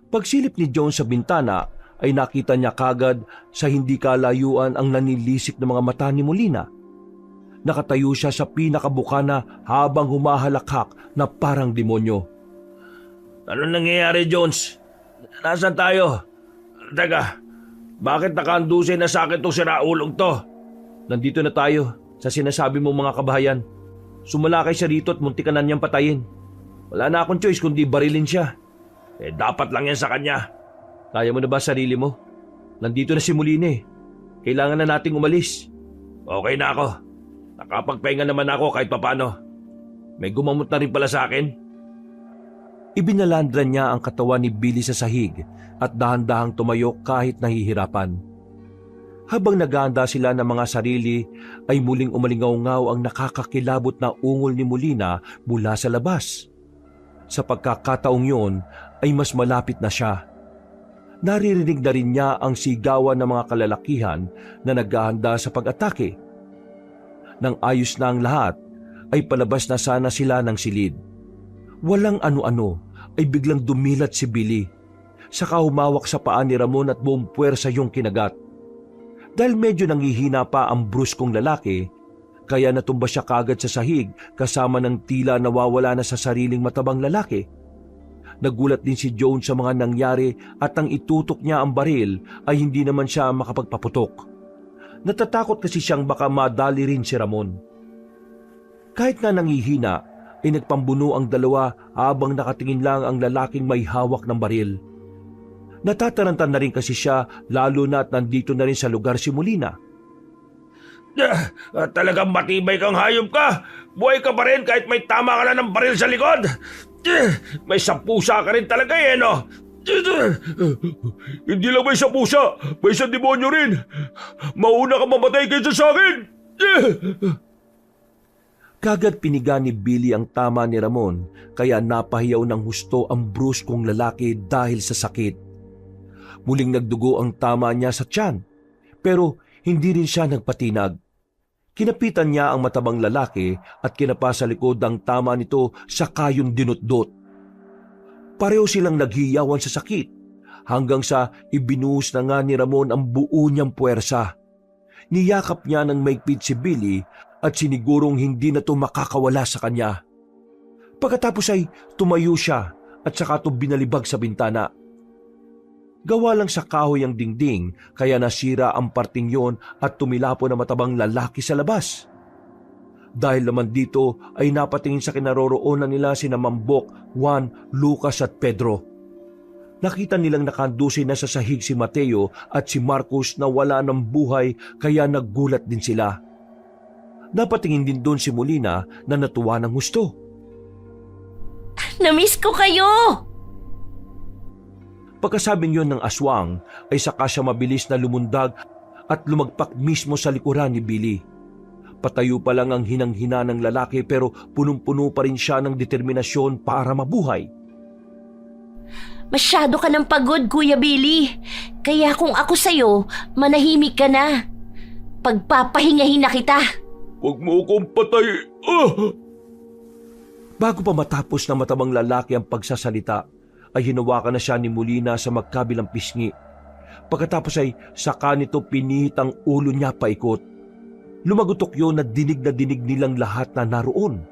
Pagsilip ni Jones sa bintana, ay nakita niya kagad sa hindi kalayuan ang nanilisik na mga mata ni Molina. Nakatayo siya sa pinakabukana habang humahalakhak na parang demonyo. Ano nangyayari, Jones? Nasaan tayo? Teka, bakit nakandusay na sa akin itong siraulong to? Nandito na tayo sa sinasabi mong mga kabahayan. Sumalakay siya rito at muntik ka na niyang patayin. Wala na akong choice kundi barilin siya. Dapat lang yan sa kanya. Kaya mo na ba sarili mo? Nandito na si Molina eh. Kailangan na nating umalis. Okay na ako. Nakapagpahinga naman ako kahit papano. May gumamot na rin pala sa akin. Ibinalandran niya ang katawan ni Billy sa sahig at dahan-dahang tumayo kahit nahihirapan. Habang naghahanda sila ng mga sarili, ay muling umalingaw-ngaw ang nakakakilabot na ungol ni Molina mula sa labas. Sa pagkakataong yon ay mas malapit na siya. Naririnig na rin niya ang sigawan ng mga kalalakihan na naghahanda sa pag-atake. Nang ayos na ang lahat, ay palabas na sana sila ng silid. Walang ano-ano ay biglang dumilat si Billy. Saka humawak sa paa ni Ramon at buong puwersa yung kinagat. Dahil medyo nanghihina pa ang bruskong lalaki, kaya natumba siya kagad sa sahig kasama ng tila nawawala na sa sariling matabang lalaki. Nagulat din si Jones sa mga nangyari at nang itutok niya ang baril ay hindi naman siya makapagpaputok. Natatakot kasi siyang baka madali rin si Ramon. Kahit na nanghihina ay nagpambuno ang dalawa habang nakatingin lang ang lalaking may hawak ng baril. Natatarantan na rin kasi siya lalo na at nandito na rin sa lugar si Molina. Talagang matibay kang hayop ka. Buhay ka pa rin kahit may tama ka na ng baril sa likod. May sapusa ka rin talaga no? Hindi lang may isa pusa, may isang demonyo rin. Mauna ka mamatay kaysa sa akin. Kagad piniga ni Billy ang tama ni Ramon kaya napahiyaw ng husto ang bruskong lalaki dahil sa sakit. Muling nagdugo ang tama niya sa tiyan pero hindi rin siya nagpatinag. Kinapitan niya ang matabang lalaki at kinapa sa likod ang tama nito sa kayong dinutdot. Pareho silang naghiyawan sa sakit hanggang sa ibinuhos na nga ni Ramon ang buo niyang puwersa. Niyakap niya ng maigpit si Billy at sinigurong hindi na ito makakawala sa kanya. Pagkatapos ay tumayo siya at saka ito binalibag sa bintana. Gawa lang sa kahoy ang dingding kaya nasira ang parting yon at tumilapo na matabang lalaki sa labas. Dahil naman dito ay napatingin sa kinaroroonan nila sina Mambok, Juan, Lucas at Pedro. Nakita nilang nakandusi na sa sahig si Mateo at si Marcos na wala ng buhay kaya naggulat din sila. Napatingin din doon si Molina na natuwa ng gusto. Namiss ko kayo! Pagkasabing yon ng aswang ay saka siya mabilis na lumundag at lumagpak mismo sa likuran ni Billy. Patayo pa lang ang hinang-hina ng lalaki pero punong-puno pa rin siya ng determinasyon para mabuhay. Masyado ka ng pagod, Kuya Billy. Kaya kung ako sa'yo, manahimik ka na. Pagpapahingahin na kita. Huwag mo akong patay. Bago pa matapos na matabang lalaki ang pagsasalita, ay hinawakan na siya ni Molina sa magkabilang pisngi. Pagkatapos ay saka nito pinihit ang ulo niya paikot. Lumagutok yun na dinig nilang lahat na naroon.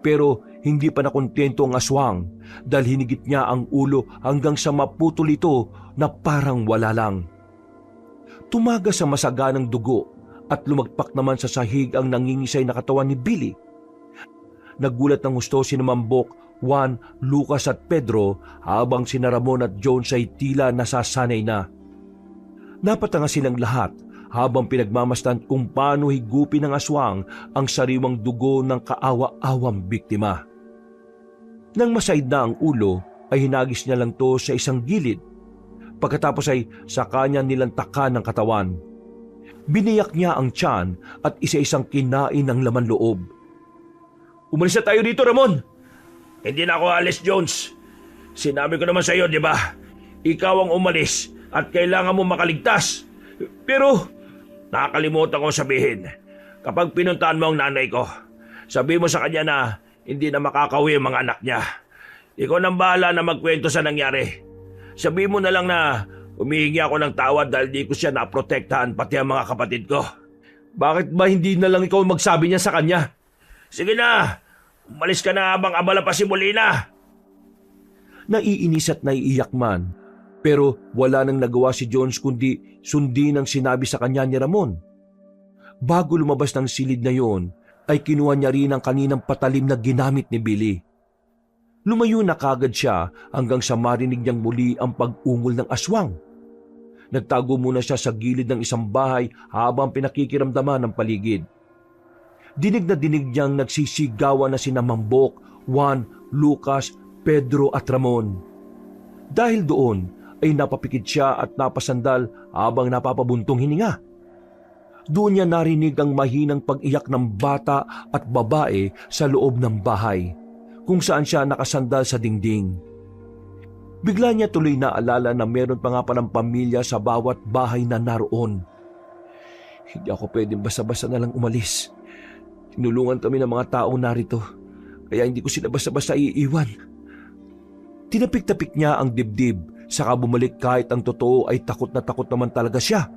Pero hindi pa nakontento ang aswang dahil hinigit niya ang ulo hanggang sa maputol ito na parang wala lang. Tumaga sa masaganang dugo at lumagpak naman sa sahig ang nangingisay na katawan ni Billy. Nagulat ng husto si Mambok, Juan, Lucas at Pedro habang sina Ramon at Jones ay tila nasasanay na. Napatanga silang lahat habang pinagmamasdan kung paano higupin ng aswang ang sariwang dugo ng kaawa-awang biktima. Nang masaid na ang ulo ay hinagis niya lang to sa isang gilid. Pagkatapos ay sa kanya nilantakan ng katawan. Biniyak niya ang tiyan at isa-isang kinain ang laman loob. Umalis na tayo dito, Ramon. Hindi na ako alis, Jones. Sinabi ko naman sa iyo, di ba? Ikaw ang umalis at kailangan mo makaligtas. Pero nakakalimutan ko sabihin, kapag pinuntahan mo ang nanay ko, sabi mo sa kanya na hindi na makakauwi ang mga anak niya. Ikaw nang bahala na magkwento sa nangyari. Sabi mo na lang na humihingi ako ng tawad dahil di ko siya naprotektahan pati ang mga kapatid ko. Bakit ba hindi na lang ikaw magsabi niya sa kanya? Sige na, umalis ka na habang abala pa si Molina. Naiinis at naiiyak man, pero wala nang nagawa si Jones kundi sundin ang sinabi sa kanya ni Ramon. Bago lumabas ng silid na yon, ay kinuha niya rin ang kaninang patalim na ginamit ni Billy. Lumayo na kagad siya hanggang sa marinig niyang muli ang pag-ungol ng aswang. Nagtago muna siya sa gilid ng isang bahay habang pinakikiramdaman ng paligid. Dinig na dinig niyang nagsisigawan na sina Mambok, Juan, Lucas, Pedro at Ramon. Dahil doon ay napapikit siya at napasandal habang napapabuntong hininga. Doon niya narinig ang mahinang pag-iyak ng bata at babae sa loob ng bahay, kung saan siya nakasandal sa dingding. Bigla niya tuloy naalala na meron pa nga palang pamilya sa bawat bahay na naroon. Hindi ako pwedeng basta-basta na lang umalis. Tinulungan kami ng mga taong narito, kaya hindi ko sila basta-basta iiwan. Tinapik-tapik niya ang dibdib, saka bumalik kahit ang totoo ay takot na takot naman talaga siya.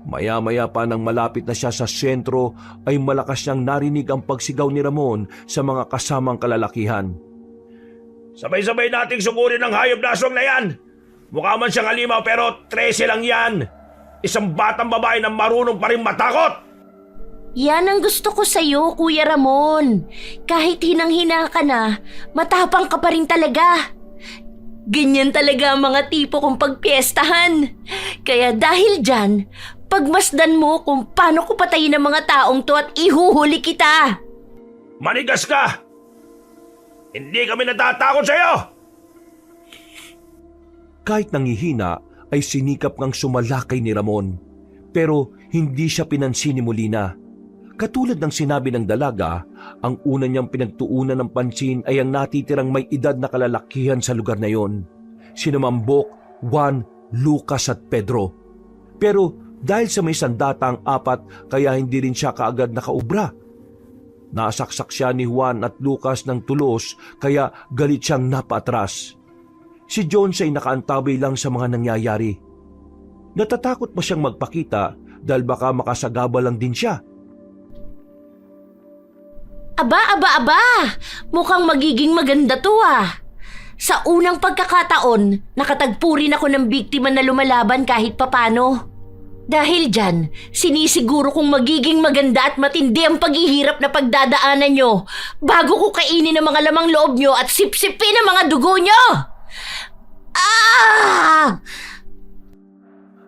Maya-maya pa nang malapit na siya sa sentro ay malakas niyang narinig ang pagsigaw ni Ramon sa mga kasamang kalalakihan. Sabay-sabay nating sukurin ang hayop na aswang na yan. Mukha man siyang halimaw pero 13 lang yan. Isang batang babae na marunong pa rin matakot. Yan ang gusto ko sa'yo, Kuya Ramon. Kahit hinang-hina ka na, matapang ka pa rin talaga. Ganyan talaga ang mga tipo kong pagpiestahan. Kaya dahil dyan, pagmasdan mo kung paano ko patayin ang mga taong to at ihuhuli kita. Manigas ka! Hindi kami natatakot sa'yo! Kahit nangihina ay sinikap ngang sumalakay ni Ramon. Pero hindi siya pinansin ni Molina. Katulad ng sinabi ng dalaga, ang una niyang pinagtuunan ng pansin ay ang natitirang may edad na kalalakihan sa lugar na yon. Sina Mambok, Juan, Lucas at Pedro. Pero dahil sa may sandata ang apat kaya hindi rin siya kaagad nakaubra. Nasaksak siya ni Juan at Lucas ng tulos kaya galit siyang napaatras. Si Jones ay nakaantabay lang sa mga nangyayari. Natatakot pa siyang magpakita dahil baka makasagaba lang din siya. Aba! Mukhang magiging maganda to ah. Sa unang pagkakataon, nakatagpo rin ako ng biktima na lumalaban kahit papano. Dahil dyan, sinisiguro kong magiging maganda at matindi ang paghihirap na pagdadaanan nyo bago ko kainin ang mga lamang loob nyo at sipsipin ang mga dugo nyo! Ah!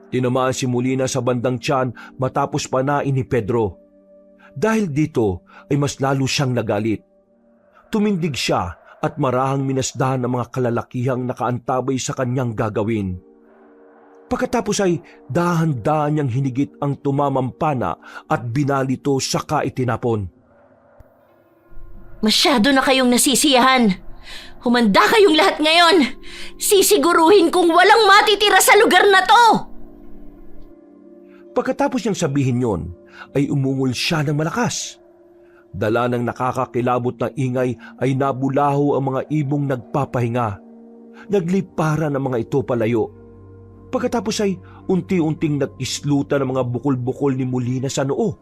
Tinamaan si Molina sa bandang tiyan matapos panain ni Pedro. Dahil dito ay mas lalo siyang nagalit. Tumindig siya at marahang minasdahan ng mga kalalakihang nakaantabay sa kanyang gagawin. Pagkatapos ay dahan-dahan niyang hinigit ang tumamampana at binalito saka itinapon. Masyado na kayong nasisiyahan. Humanda kayong lahat ngayon. Sisiguruhin kong walang matitira sa lugar na to. Pagkatapos niyang sabihin yon, ay umungol siya ng malakas. Dala ng nakakakilabot na ingay ay nabulaho ang mga ibong nagpapahinga. Naglipara ng mga ito palayo. Pagkatapos ay unti-unting nag-islutan ng mga bukol-bukol ni Molina sa noo.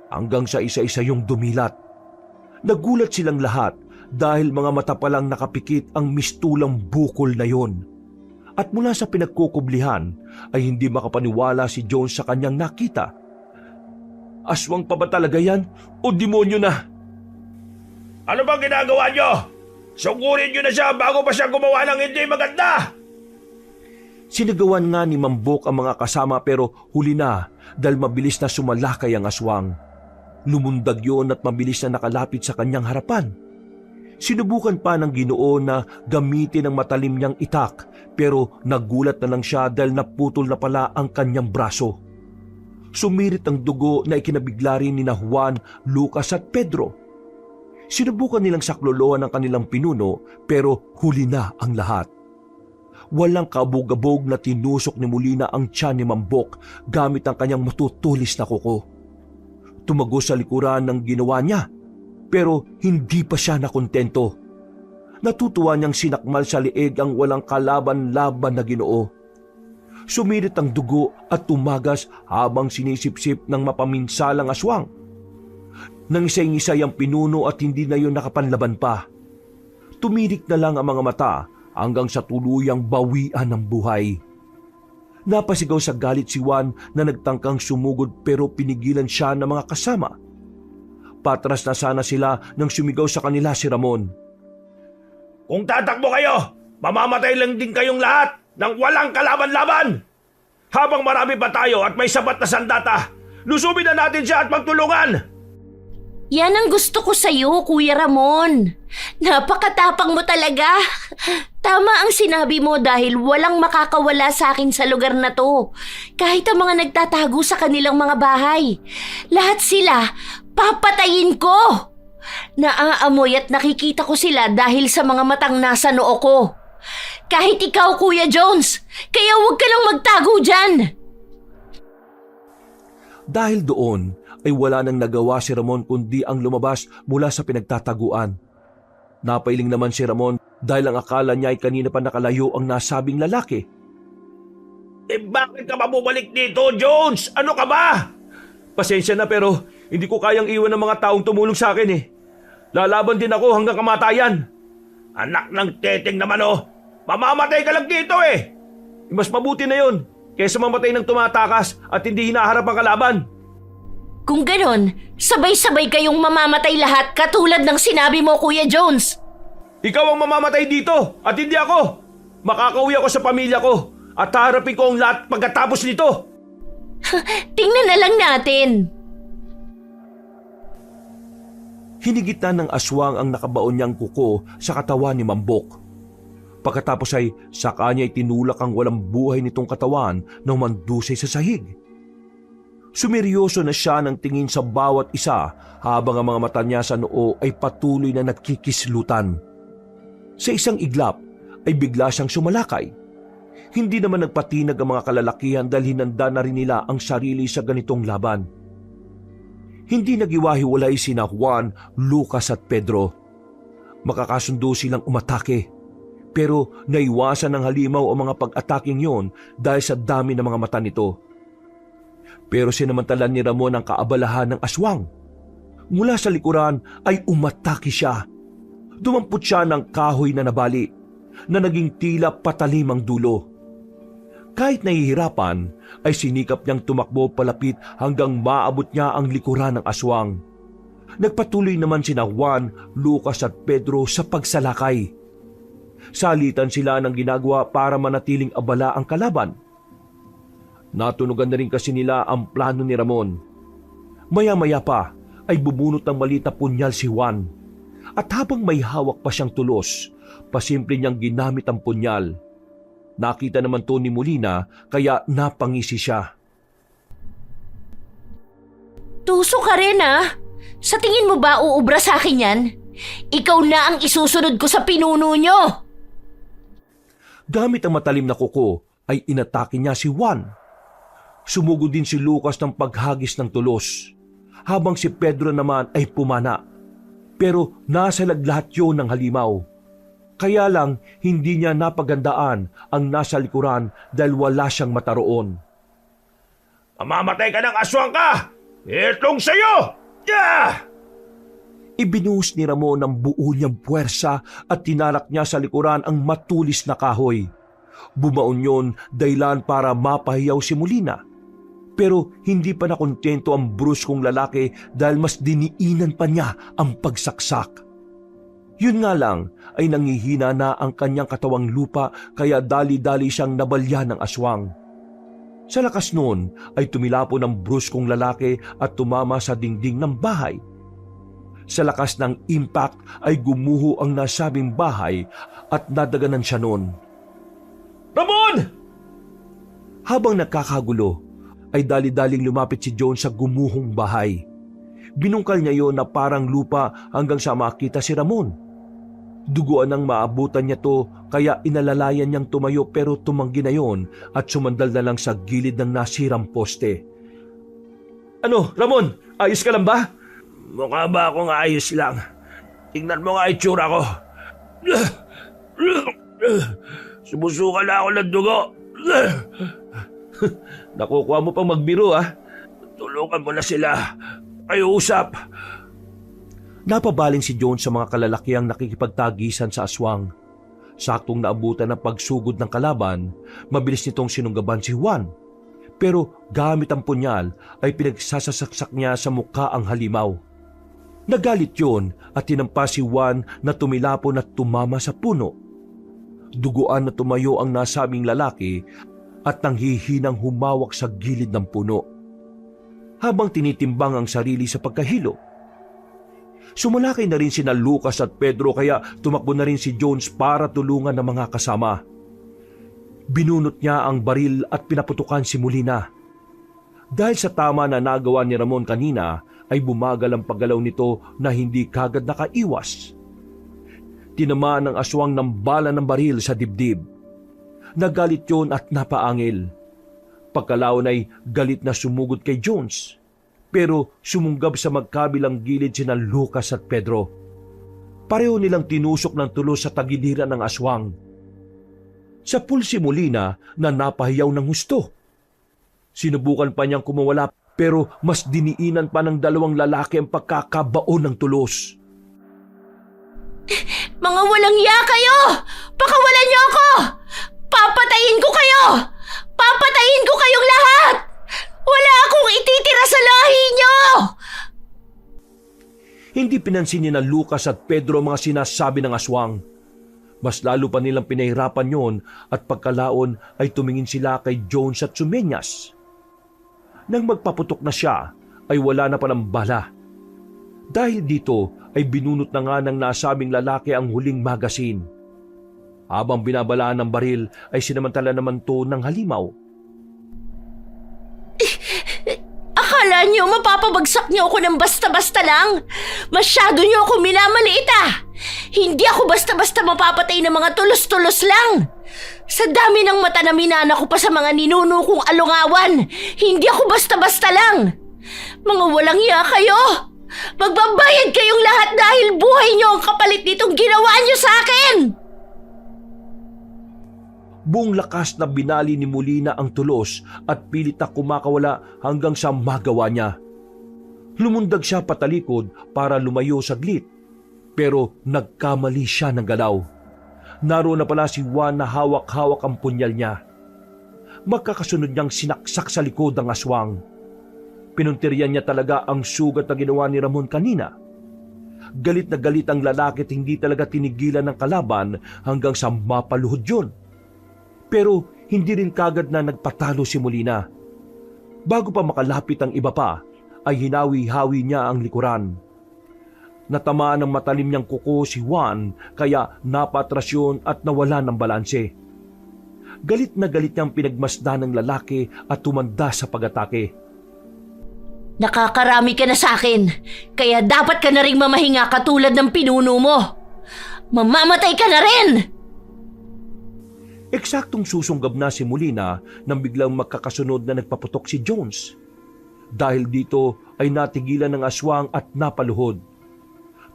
Hanggang sa isa-isa yung dumilat. Nagulat silang lahat dahil mga mata palang nakapikit ang mistulang bukol na yon. At mula sa pinagkukublihan ay hindi makapaniwala si Jones sa kanyang nakita. Aswang pa ba talaga yan o demonyo na? Ano bang ginagawa nyo? Sugurin nyo na siya bago pa siya gumawa ng hindi maganda! Sinagawan nga ni Mambok ang mga kasama pero huli na dahil mabilis na sumalakay ang aswang. Lumundag yun at mabilis na nakalapit sa kanyang harapan. Sinubukan pa ng Ginoo na gamitin ang matalim niyang itak pero nagulat na lang siya dahil naputol na pala ang kanyang braso. Sumirit ang dugo na ikinabigla rin ni Juan, Lucas at Pedro. Sinubukan nilang sakloloan ang kanilang pinuno pero huli na ang lahat. Walang kabog-abog na tinusok ni Molina ang tiyan ni Mambok gamit ang kanyang matutulis na kuko. Tumago sa likuran ng ginawa niya pero hindi pa siya nakontento. Natutuwa niyang sinakmal sa liig ang walang kalaban-laban na Ginoo. Sumirit ang dugo at tumagas habang sinisipsip ng mapaminsalang aswang. Nang isay-isay ang pinuno at hindi na yun nakapanlaban pa. Tumirik na lang ang mga mata hanggang sa tuluyang bawian ng buhay. Napasigaw sa galit si Juan na nagtangkang sumugod pero pinigilan siya ng mga kasama. Patras na sana sila nang sumigaw sa kanila si Ramon. Kung tatakbo kayo, mamamatay lang din kayong lahat ng walang kalaban-laban! Habang marami pa tayo at may sapat na sandata, lusubin na natin siya at magtulungan! Yan ang gusto ko sa'yo, Kuya Ramon. Napakatapang mo talaga. Tama ang sinabi mo dahil walang makakawala sa akin sa lugar na to. Kahit ang mga nagtatago sa kanilang mga bahay. Lahat sila, papatayin ko. Naaamoy at nakikita ko sila dahil sa mga matang nasa noo ko. Kahit ikaw, Kuya Jones, kaya huwag ka lang magtago dyan. Dahil doon ay wala nang nagawa si Ramon kundi ang lumabas mula sa pinagtataguan. Napailing naman si Ramon dahil ang akala niya ay kanina pa nakalayo ang nasabing lalaki. Bakit ka mabubalik dito, Jones? Ano ka ba? Pasensya na pero hindi ko kayang iwan ng mga taong tumulong sa akin eh. Lalaban din ako hanggang kamatayan. Anak ng teteng naman oh. Mamamatay ka lang dito eh. Mas mabuti na yun kaysa mamatay ng tumatakas at hindi hinaharap ang kalaban. Kung ganon, sabay-sabay kayong mamamatay lahat katulad ng sinabi mo, Kuya Jones. Ikaw ang mamamatay dito at hindi ako. Makakauwi ako sa pamilya ko at haharapin ko ang lahat pagkatapos nito. Tingnan na lang natin. Hinigit na ng aswang ang nakabaon niyang kuko sa katawan ni Mambok. Pagkatapos ay saka niya itinulak ang walang buhay nitong katawan na umandusay sa sahig. Sumeryoso na siya ng tingin sa bawat isa habang ang mga mata niya sa noo ay patuloy na nagkikislutan. Sa isang iglap ay bigla siyang sumalakay. Hindi naman nagpatinag ang mga kalalakihan dahil hinanda na rin nila ang sarili sa ganitong laban. Hindi nagiwahiwalay sina Juan, Lucas at Pedro. Makakasundo silang umatake, pero naiwasan ng halimaw ang mga pag-ataking yon dahil sa dami ng mga mata nito. Pero sinamantala ni Ramon ang kaabalahan ng aswang. Mula sa likuran ay umatake siya. Dumampot siya ng kahoy na nabali, na naging tila patalim ang dulo. Kahit nahihirapan, ay sinikap niyang tumakbo palapit hanggang maabot niya ang likuran ng aswang. Nagpatuloy naman sina Juan, Lucas at Pedro sa pagsalakay. Salitan sila ng ginagawa para manatiling abala ang kalaban. Natunugan na rin kasi nila ang plano ni Ramon. Maya-maya pa ay bubunot ng maliit na punyal si Juan. At habang may hawak pa siyang tulos, pasimple niyang ginamit ang punyal. Nakita naman to ni Molina kaya napangisi siya. Tuso ka rin ah. Sa tingin mo ba uubra sa akin yan? Ikaw na ang isusunod ko sa pinuno nyo. Gamit ang matalim na kuko ay inatake niya si Juan. Sumugod din si Lucas ng paghagis ng tulos, habang si Pedro naman ay pumana. Pero nasalag lahat yun ng halimaw. Kaya lang hindi niya napagandaan ang nasa likuran dahil wala siyang mata roon. Mamamatay ka ng aswang ka! Itong sa'yo! Yeah! Ibinuhos ni Ramon ang buo niyang puwersa at tinalak niya sa likuran ang matulis na kahoy. Bumaon yon dahilan para mapahiyaw si Molina. Pero hindi pa nakontento ang bruskong lalaki dahil mas diniinan pa niya ang pagsaksak. Yun nga lang ay nangihina na ang kanyang katawang lupa kaya dali-dali siyang nabalya ng aswang. Sa lakas noon ay tumilapon ang bruskong lalaki at tumama sa dingding ng bahay. Sa lakas ng impact ay gumuho ang nasabing bahay at nadaganan siya noon. Ramon! Habang nagkakagulo, ay dali-daling lumapit si John sa gumuhong bahay. Binungkal niya yon na parang lupa hanggang sa makita si Ramon. Duguan ang maabutan niya to kaya inalalayan niyang tumayo pero tumanggi na yon at sumandal na lang sa gilid ng nasirang poste. Ano, Ramon? Ayos ka lang ba? Mukha ba akong ayos lang? Tingnan mo nga itsura ko. Sumusuka na ako ng dugo. Nakukuha mo pang magbiro ah. Tulungan mo na sila. Kayo usap. Napabaling si John sa mga kalalakiang nakikipagtagisan sa aswang. Saktong naabutan ng pagsugod ng kalaban, mabilis nitong sinunggaban si Juan. Pero gamit ang punyal ay pinagsasasaksak niya sa mukha ang halimaw. Nagalit yon at tinampas si Juan na tumilapon at tumama sa puno. Duguan na tumayo ang nasabing lalaki at nanghihinang humawak sa gilid ng puno. Habang tinitimbang ang sarili sa pagkahilo, sumalakay na rin sina Lucas at Pedro kaya tumakbo na rin si Jones para tulungan ng mga kasama. Binunot niya ang baril at pinaputukan si Molina. Dahil sa tama na nagawa ni Ramon kanina ay bumagal ang paggalaw nito na hindi kagad nakaiwas. Tinamaan ng aswang ng bala ng baril sa dibdib. Nagalit yon at napaangil. Pagkalaon ay galit na sumugod kay Jones. Pero sumunggab sa magkabilang gilid sina Lucas at Pedro. Pareho nilang tinusok ng tulos sa tagiliran ng aswang. Sa pulsi Molina na napahiyaw ng husto. Sinubukan pa niyang kumawala pero mas diniinan pa ng dalawang lalaki ang pagkakabaon ng tulos. Mga walang ya kayo! Pakawalan niyo ako! Papatayin ko kayo! Papatayin ko kayong lahat! Wala akong ititira sa lahi niyo! Hindi pinansin ni na Lucas at Pedro ang mga sinasabi ng aswang. Mas lalo pa nilang pinahirapan yon at pagkalaon ay tumingin sila kay Jones at Sumeñas. Nang magpaputok na siya ay wala na palang bala. Dahil dito ay binunot na nga ng nasabing lalaki ang huling magasin. Habang binabalaan ng baril ay sinamantala naman to ng halimaw. Akala niyo mapapabagsak niyo ako ng basta-basta lang? Masyado niyo ako minamaliit ah! Hindi ako basta-basta mapapatay ng mga tulos-tulos lang! Sa dami ng mata na minana ko pa sa mga ninuno kong alungawan, hindi ako basta-basta lang! Mga walang iya kayo! Magbabayad kayong lahat dahil buhay niyo ang kapalit nitong ginawa niyo sa akin! Buong lakas na binali ni Molina ang tulos at pilit na kumakawala hanggang sa magawa niya. Lumundag siya patalikod para lumayo saglit, pero nagkamali siya ng galaw. Naroon na pala si Juan na hawak-hawak ang punyal niya. Magkakasunod niyang sinaksak sa likod ang aswang. Pinuntiryan niya talaga ang sugat na ginawa ni Ramon kanina. Galit na galit ang lalaki at hindi talaga tinigilan ng kalaban hanggang sa mapaluhod yun. Pero hindi rin kagad na nagpatalo si Molina. Bago pa makalapit ang iba pa, ay hinawi-hawi niya ang likuran. Natamaan ng matalim niyang kuko si Juan kaya napatras yun at nawala ng balanse. Galit na galit niyang pinagmasdan ng lalaki at tumanda sa pag-atake. Nakakarami ka na sa akin, kaya dapat ka na ring mamahinga katulad ng pinuno mo. Mamamatay ka na rin! Eksaktong susunggab na si Molina nang biglang magkakasunod na nagpaputok si Jones. Dahil dito ay natigilan ng aswang at napaluhod.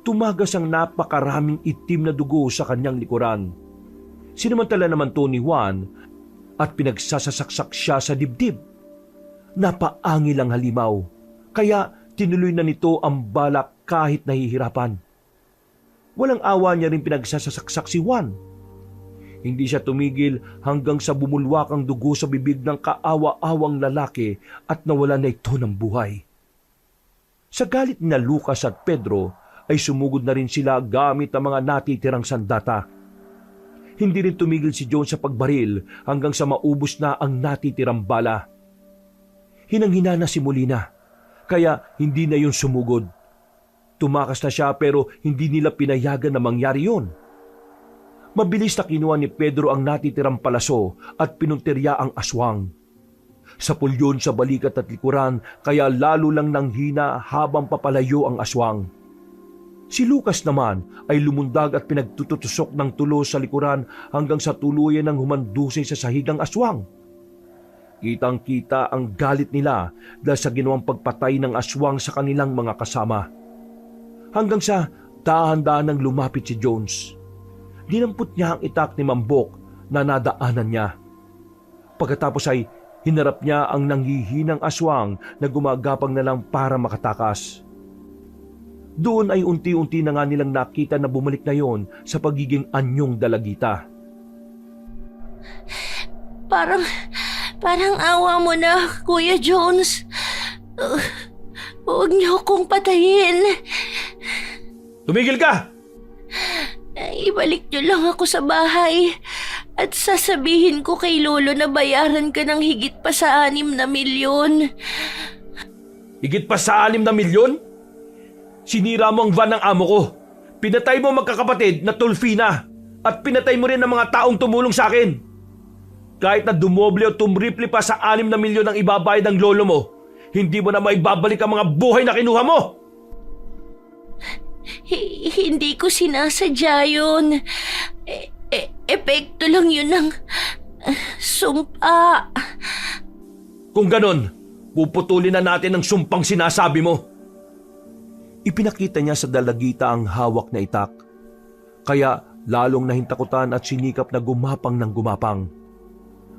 Tumagas ang napakaraming itim na dugo sa kanyang likuran. Sinamantala naman to ni Juan at pinagsasasaksak siya sa dibdib. Napaangil ang halimaw, kaya tinuloy na nito ang balak kahit nahihirapan. Walang awa niya rin pinagsasasaksak si Juan. Hindi siya tumigil hanggang sa bumulwak ang dugo sa bibig ng kaawa-awang lalaki at nawala na ito ng buhay. Sa galit ni Lucas at Pedro ay sumugod na rin sila gamit ang mga natitirang sandata. Hindi rin tumigil si John sa pagbaril hanggang sa maubos na ang natitirang bala. Hinang-hina na si Molina, kaya hindi na yun sumugod. Tumakas na siya pero hindi nila pinayagan na mangyari yun. Mabilis na kinuha ni Pedro ang natitirang palaso at pinuntirya ang aswang. Sa pulyon sa balikat at likuran kaya lalo lang nanghina habang papalayo ang aswang. Si Lucas naman ay lumundag at pinagtutusok ng tulos sa likuran hanggang sa tuluyan ng humandusay sa sahig ang aswang. Kitang-kita ang galit nila dahil sa ginawang pagpatay ng aswang sa kanilang mga kasama. Hanggang sa dahan-dahan nang lumapit si Jones. Dinampot niya ang itak ni Mambok na nadaanan niya. Pagkatapos ay hinarap niya ang nanghihinang aswang na gumagapang na lang para makatakas. Doon ay unti-unti na nga nilang nakita na bumalik na yon sa pagiging anyong dalagita. Parang awa mo na, Kuya Jones. Huwag niyo akong patayin. Tumigil ka! Ibalik niyo lang ako sa bahay at sasabihin ko kay Lolo na bayaran ka ng higit pa sa 6 na milyon. Higit pa sa 6 na milyon? Sinira mo ang van ng amo ko. Pinatay mo magkakapatid na Tulfina at pinatay mo rin ang mga taong tumulong sa akin. Kahit na dumoble o tumriple pa sa 6 na milyon ang ibabayad ng lolo mo, hindi mo na maibabalik ang mga buhay na kinuha mo. Hindi ko sinasadya yun. Epekto lang yun ng sumpa. Kung ganon, puputulin na natin ang sumpang sinasabi mo. Ipinakita niya sa dalagita ang hawak na itak. Kaya lalong nahintakutan at sinikap na gumapang ng gumapang.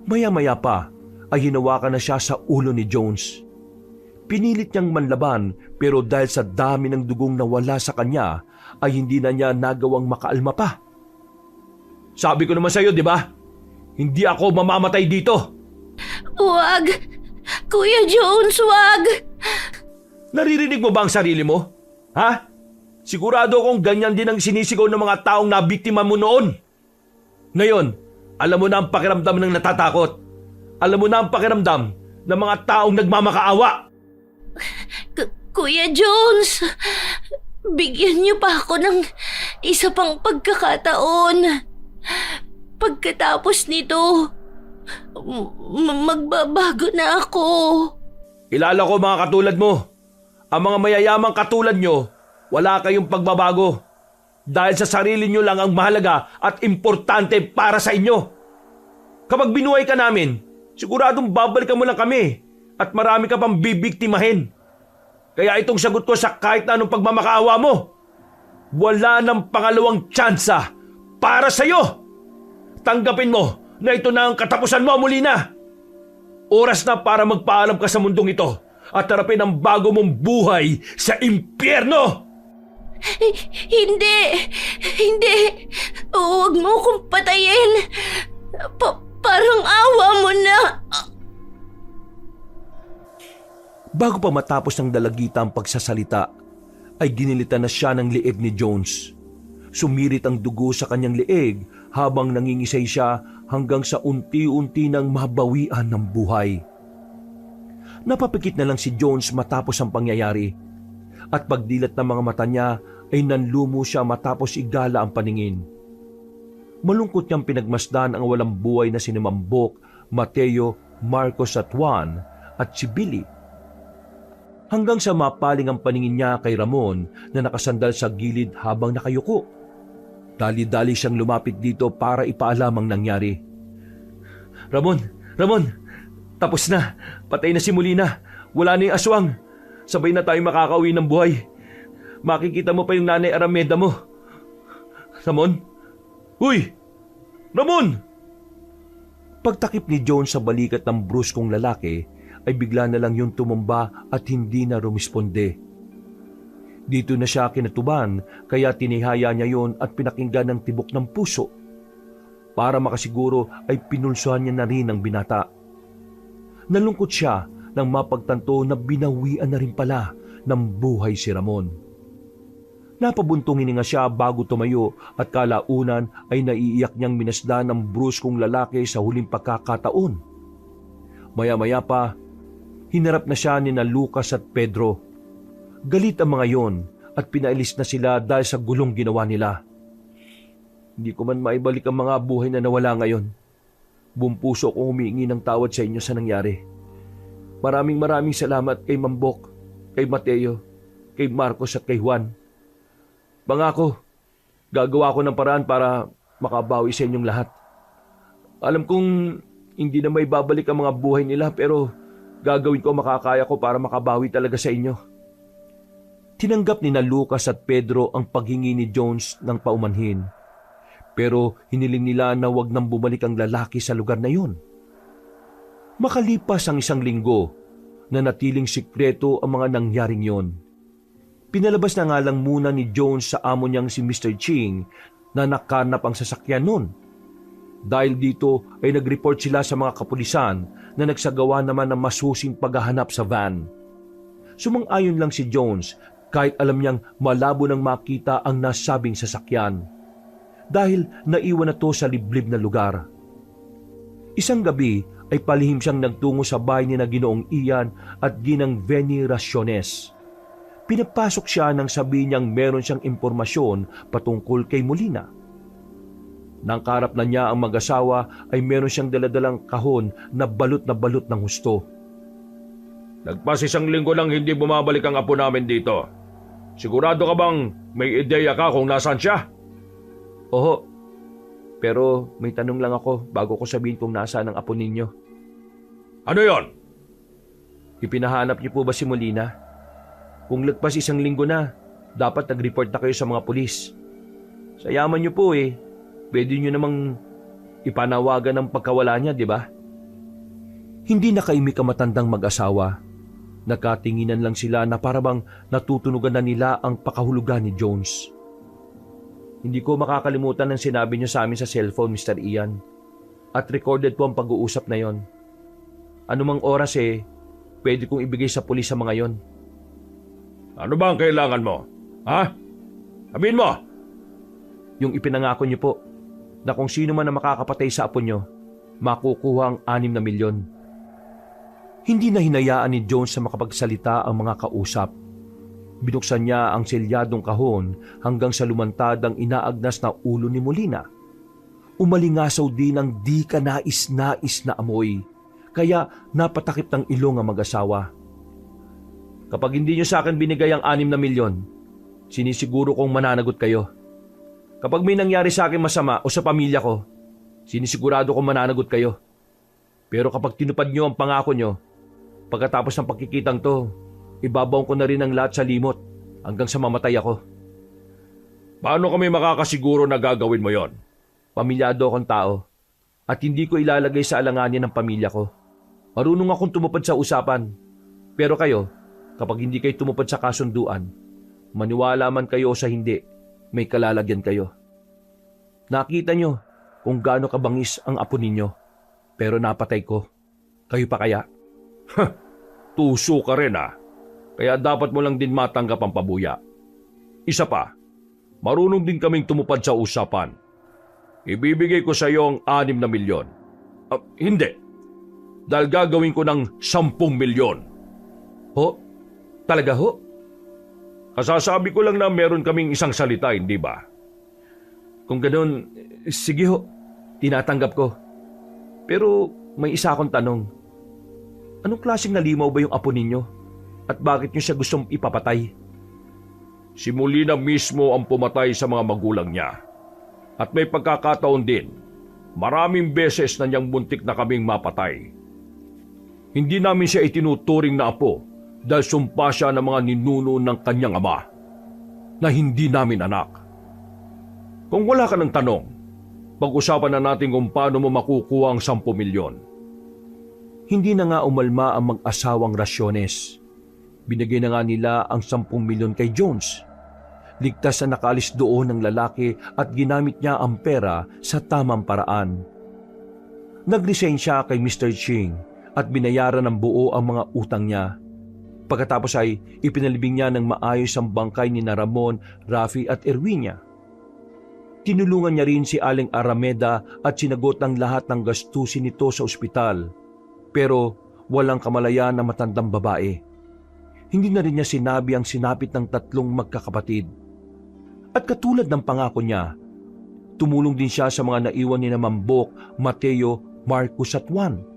Maya-maya pa ay hinawakan na siya sa ulo ni Jones. Pinilit niyang manlaban pero dahil sa dami ng dugong nawala sa kanya ay hindi na niya nagawang makaalma pa. Sabi ko naman sa iyo, di ba? Hindi ako mamamatay dito. Wag! Kuya Jones, wag! Naririnig mo ba ang sarili mo? Ha? Sigurado akong ganyan din ang sinisigaw ng mga taong nabiktima mo noon. Ngayon, alam mo na ang pakiramdam ng natatakot. Alam mo na ang pakiramdam ng mga taong nagmamakaawa. Kuya Jones, bigyan niyo pa ako ng isa pang pagkakataon. Pagkatapos nito, magbabago na ako. Kilala ko mga katulad mo. Ang mga mayayamang katulad nyo, wala kayong pagbabago. Dahil sa sarili nyo lang ang mahalaga at importante para sa inyo. Kapag binuhay ka namin, siguradong babalikan mo lang kami at marami ka pang bibiktimahin. Kaya itong sagot ko sa kahit na anong pagmamakaawa mo, wala ng pangalawang tsansa para sa'yo. Tanggapin mo na ito na ang katapusan mo, Molina. Oras na para magpaalam ka sa mundong ito at harapin ang bago mong buhay sa impyerno! Hindi! Hindi! Huwag mo akong patayin! Parang awa mo na! Bago pa matapos ng dalagita ang pagsasalita, ay ginilitan na siya ng leeg ni Jones. Sumirit ang dugo sa kanyang leeg habang nangingisay siya hanggang sa unti-unti nang mabawian ng buhay. Napapikit na lang si Jones matapos ang pangyayari at pagdilat ng mga mata niya ay nanlumo siya matapos igala ang paningin. Malungkot niyang pinagmasdan ang walang buhay na sina Mambok, Mateo, Marcos at Juan at si Billy. Hanggang sa mapaling ang paningin niya kay Ramon na nakasandal sa gilid habang nakayuko. Dali-dali siyang lumapit dito para ipaalam ang nangyari. Ramon, tapos na. Patay na si Molina. Wala na yung aswang. Sabay na tayo makakauwi ng buhay. Makikita mo pa yung nanay Arameda mo. Ramon? Uy! Ramon! Pagtakip ni Jones sa balikat ng bruskong lalaki, ay bigla na lang yung tumumba at hindi na rumisponde. Dito na siya kinatuban kaya tinihaya niya yon at pinakinggan ng tibok ng puso. Para makasiguro ay pinulsuhan niya na rin ang binata. Nalungkot siya nang mapagtanto na binawian na rin pala ng buhay si Ramon. Napabuntong hininga siya bago tumayo at kalaunan ay naiiyak niyang minasdan ng bruskong lalaki sa huling pagkakataon. Maya-maya pa, hinarap na siya ni Lucas at Pedro. Galit ang mga yon at pinailis na sila dahil sa gulong ginawa nila. Hindi ko man maibalik ang mga buhay na nawala ngayon. Buong puso kong humihingi ng tawad sa inyo sa nangyari. Maraming salamat kay Mambok, kay Mateo, kay Marcos at kay Juan. Pangako, gagawa ko ng paraan para makabawi sa inyong lahat. Alam kong hindi na may babalik ang mga buhay nila pero gagawin ko makakaya ko para makabawi talaga sa inyo. Tinanggap ni Lucas at Pedro ang paghingi ni Jones ng paumanhin. Pero hiniling nila na wag nang bumalik ang lalaki sa lugar na yun. Makalipas ang 1 linggo, natiling sikreto ang mga nangyaring yon. Pinalabas na nga lang muna ni Jones sa amo niyang si Mr. Ching na nakanap ang sasakyan nun. Dahil dito ay nag-report sila sa mga kapulisan na nagsagawa naman ng masusing paghahanap sa van. Sumang-ayon lang si Jones kahit alam niyang malabo nang makita ang nasabing sasakyan. Dahil naiwan na to sa liblib na lugar. Isang gabi ay palihim siyang nagtungo sa bahay ni na Ginoong Ian at Ginang Venny Raciones. Pinapasok siya nang sabihin niyang meron siyang impormasyon patungkol kay Molina. Nang karap na niya ang mag-asawa ay meron siyang daladalang kahon na balot ng husto. Nagpas 1 linggo lang hindi bumabalik ang apo namin dito. Sigurado ka bang may ideya ka kung nasaan siya? Oho, pero may tanong lang ako bago ko sabihin kung nasaan ang apo ninyo. Ano yon? Ipinahanap niyo po ba si Molina? Kung lagpas 1 linggo na, dapat nag-report na kayo sa mga pulis. Sa yaman niyo po pwede niyo namang ipanawagan ng pagkawala niya, di ba? Hindi nakaimik ang matandang mag-asawa. Nakatinginan lang sila na parabang natutunugan na nila ang pakahulugan ni Jones. Hindi ko makakalimutan ang sinabi niyo sa amin sa cellphone, Mr. Ian. At recorded po ang pag-uusap na yon. Anumang oras pwede kong ibigay sa pulis sa mga yon. Ano ba ang kailangan mo? Ha? Sabihin mo! Yung ipinangako niyo po na kung sino man na makakapatay sa apo niyo, makukuha ang 6 na milyon. Hindi na hinayaan ni Jones na makapagsalita ang mga kausap. Binuksan niya ang selyadong kahon hanggang sa lumantad ang inaagnas na ulo ni Molina. Umalingasaw din ang di ka nais-nais na amoy, kaya napatakip ng ilong ang mag-asawa. Kapag hindi niyo sa akin binigay ang 6 na milyon, sinisiguro kong mananagot kayo. Kapag may nangyari sa akin masama o sa pamilya ko, sinisigurado kong mananagot kayo. Pero kapag tinupad niyo ang pangako niyo, pagkatapos ng pagkikitang to, ibabaw ko na rin ang lahat sa limot hanggang sa mamatay ako. Paano kami makakasiguro na gagawin mo yon? Pamilyado akong tao at hindi ko ilalagay sa alanganin ng pamilya ko. Marunong akong tumupad sa usapan. Pero kayo, kapag hindi kayo tumupad sa kasunduan, maniwala man kayo o sa hindi, may kalalagyan kayo. Nakita nyo kung gaano kabangis ang apo ninyo, pero napatay ko. Kayo pa kaya? Tuso ka rin Kaya dapat mo lang din matanggap ang pabuya. Isa pa, marunong din kaming tumupad sa usapan. Ibibigay ko sa iyo ang 6 na milyon. Hindi. Dahil gagawin ko ng 10 milyon. Ho? Talaga ho? Kasasabi ko lang na meron kaming isang salita, hindi ba? Kung ganun, sige ho, tinatanggap ko. Pero may isa akong tanong. Anong klaseng nalimaw ba yung apo ninyo? At bakit nyo siya gustong ipapatay? Si Molina mismo ang pumatay sa mga magulang niya. At may pagkakataon din, maraming beses na niyang muntik na kaming mapatay. Hindi namin siya itinuturing na apo dahil sumpa siya ng mga ninuno ng kanyang ama na hindi namin anak. Kung wala ka ng tanong, pag-usapan na natin kung paano mo makukuha ang 10 milyon. Hindi na nga umalma ang mag-asawang Rasyones. Binigay na nga nila ang 10 milyon kay Jones. Ligtas na nakaalis doon ng lalaki at ginamit niya ang pera sa tamang paraan. Nag-resign siya kay Mr. Ching at binayaran ng buo ang mga utang niya. Pagkatapos ay ipinalibing niya ng maayos ang bangkay ni Ramon, Rafi at Erwinia. Tinulungan niya rin si Aling Arameda at sinagot ang lahat ng gastusin nito sa ospital. Pero walang kamalayan na matandang babae. Hindi na rin niya sinabi ang sinapit ng 3 magkakapatid. At katulad ng pangako niya, tumulong din siya sa mga naiwan ni Mambok, Mateo, Marcos at Juan.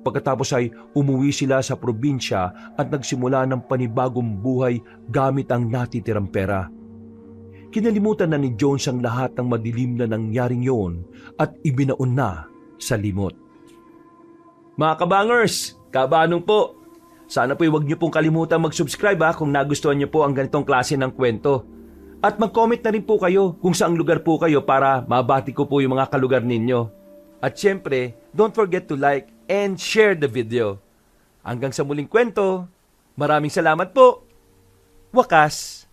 Pagkatapos ay umuwi sila sa probinsya at nagsimula ng panibagong buhay gamit ang natitirang pera. Kinalimutan na ni Jones ang lahat ng madilim na nangyaring yon at ibinaon na sa limot. Mga kabangers, kabanong po. Sana po huwag niyo pong kalimutan mag-subscribe kung nagustuhan niyo po ang ganitong klase ng kwento. At mag-comment na rin po kayo kung saang lugar po kayo para mabati ko po yung mga kalugar ninyo. At syempre, don't forget to like and share the video. Hanggang sa muling kwento, maraming salamat po. Wakas!